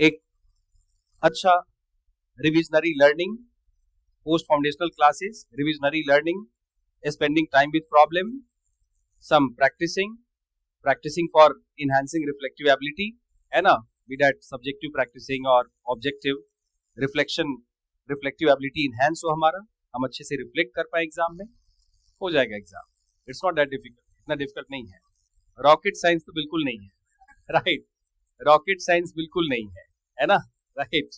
एक अच्छा revisionary learning, post foundational classes, revisionary learning, spending time with problem, some practicing for enhancing reflective ability, है ना? बी दैट सब्जेक्टिव प्रैक्टिसिंग और objective reflection, reflective ability enhance हो हमारा, हम अच्छे से रिफ्लेक्ट कर पाए एग्जाम में, हो जाएगा exam. It's not that difficult, इतना डिफिकल्ट नहीं है। रॉकेट साइंस तो बिल्कुल नहीं है, राइट? रॉकेट साइंस बिल्कुल नहीं है ना? राइट?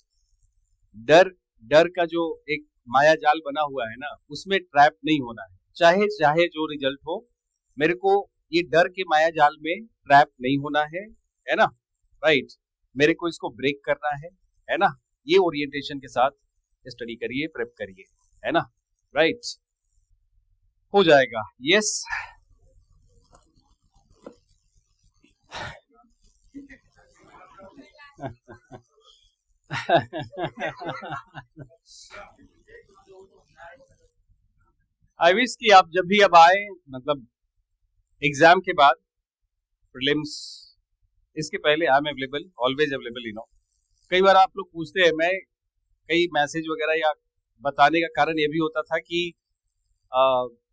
डर का जो एक माया जाल बना हुआ है ना, उसमें ट्रैप नहीं होना है। चाहे जो रिजल्ट हो, मेरे को ये डर के माया जाल में ट्रैप नहीं होना है ना? राइट? मेरे को इसको ब्रेक करना है ना? ये ओरिएंटेशन के साथ स्टडी करिए, प्रेप करिए, है ना? राइट? हो जाएगा। यस आई विश कि आप जब भी अब आए, मतलब एग्जाम के बाद, प्रीलिम्स, इसके पहले I am available, always available, you know. कई बार आप लोग पूछते हैं, मैं कई मैसेज वगैरह या बताने का कारण ये भी होता था कि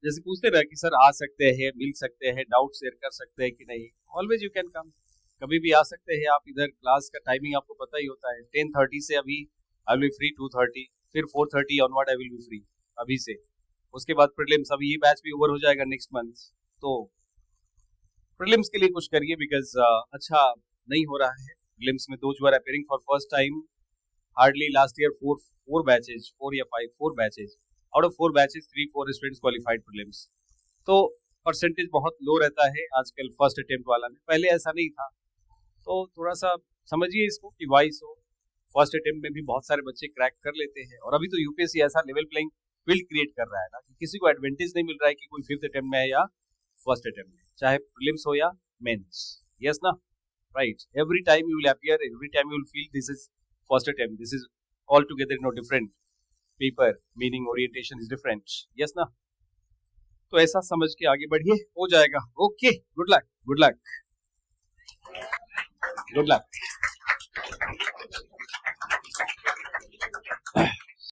जैसे पूछते रहे कि सर आ सकते हैं, मिल सकते हैं, डाउट शेयर कर सकते हैं कि नहीं। ऑलवेज यू कैन कम, कभी भी आ सकते हैं आप। इधर क्लास का टाइमिंग आपको पता ही होता है, 10:30 से अभी आई विल बी फ्री 2:30, फिर 4:30 onward I will be free अभी से। उसके बाद प्रीलिम्स, अभी ये बैच भी ओवर हो जाएगा नेक्स्ट मंथ, तो प्रीलिम्स के लिए कुछ करिए, बिकॉज अच्छा नहीं हो रहा है प्रीलिम्स में। दो जो are appearing for first time, hardly last year 4 batches, 4 या 5, 4 batches, out of 4 batches 3-4 students qualified prelims. तो परसेंटेज बहुत लो रहता है आजकल फर्स्ट अटेम्प्ट वाला में, पहले ऐसा नहीं था। तो थोड़ा सा समझिए इसको कि वाइस हो। फर्स्ट अटेम्प्ट में भी बहुत सारे बच्चे क्रैक कर लेते हैं, और अभी तो यूपीएससी ऐसा लेवल प्लेइंग फील्ड क्रिएट कर रहा है ना कि किसी को एडवांटेज नहीं मिल रहा है कि कोई 5th अटेम्प्ट में है या फर्स्ट अटेम्प्ट में, चाहे प्रीलिम्स हो या मेंस। यस ना? Right? Every time you will appear, every time you will feel this is first attempt, this is all together no different paper, meaning orientation is different. Yes ना? तो ऐसा समझ के आगे बढ़िए, हो जाएगा। Okay, good luck, good luck, good luck.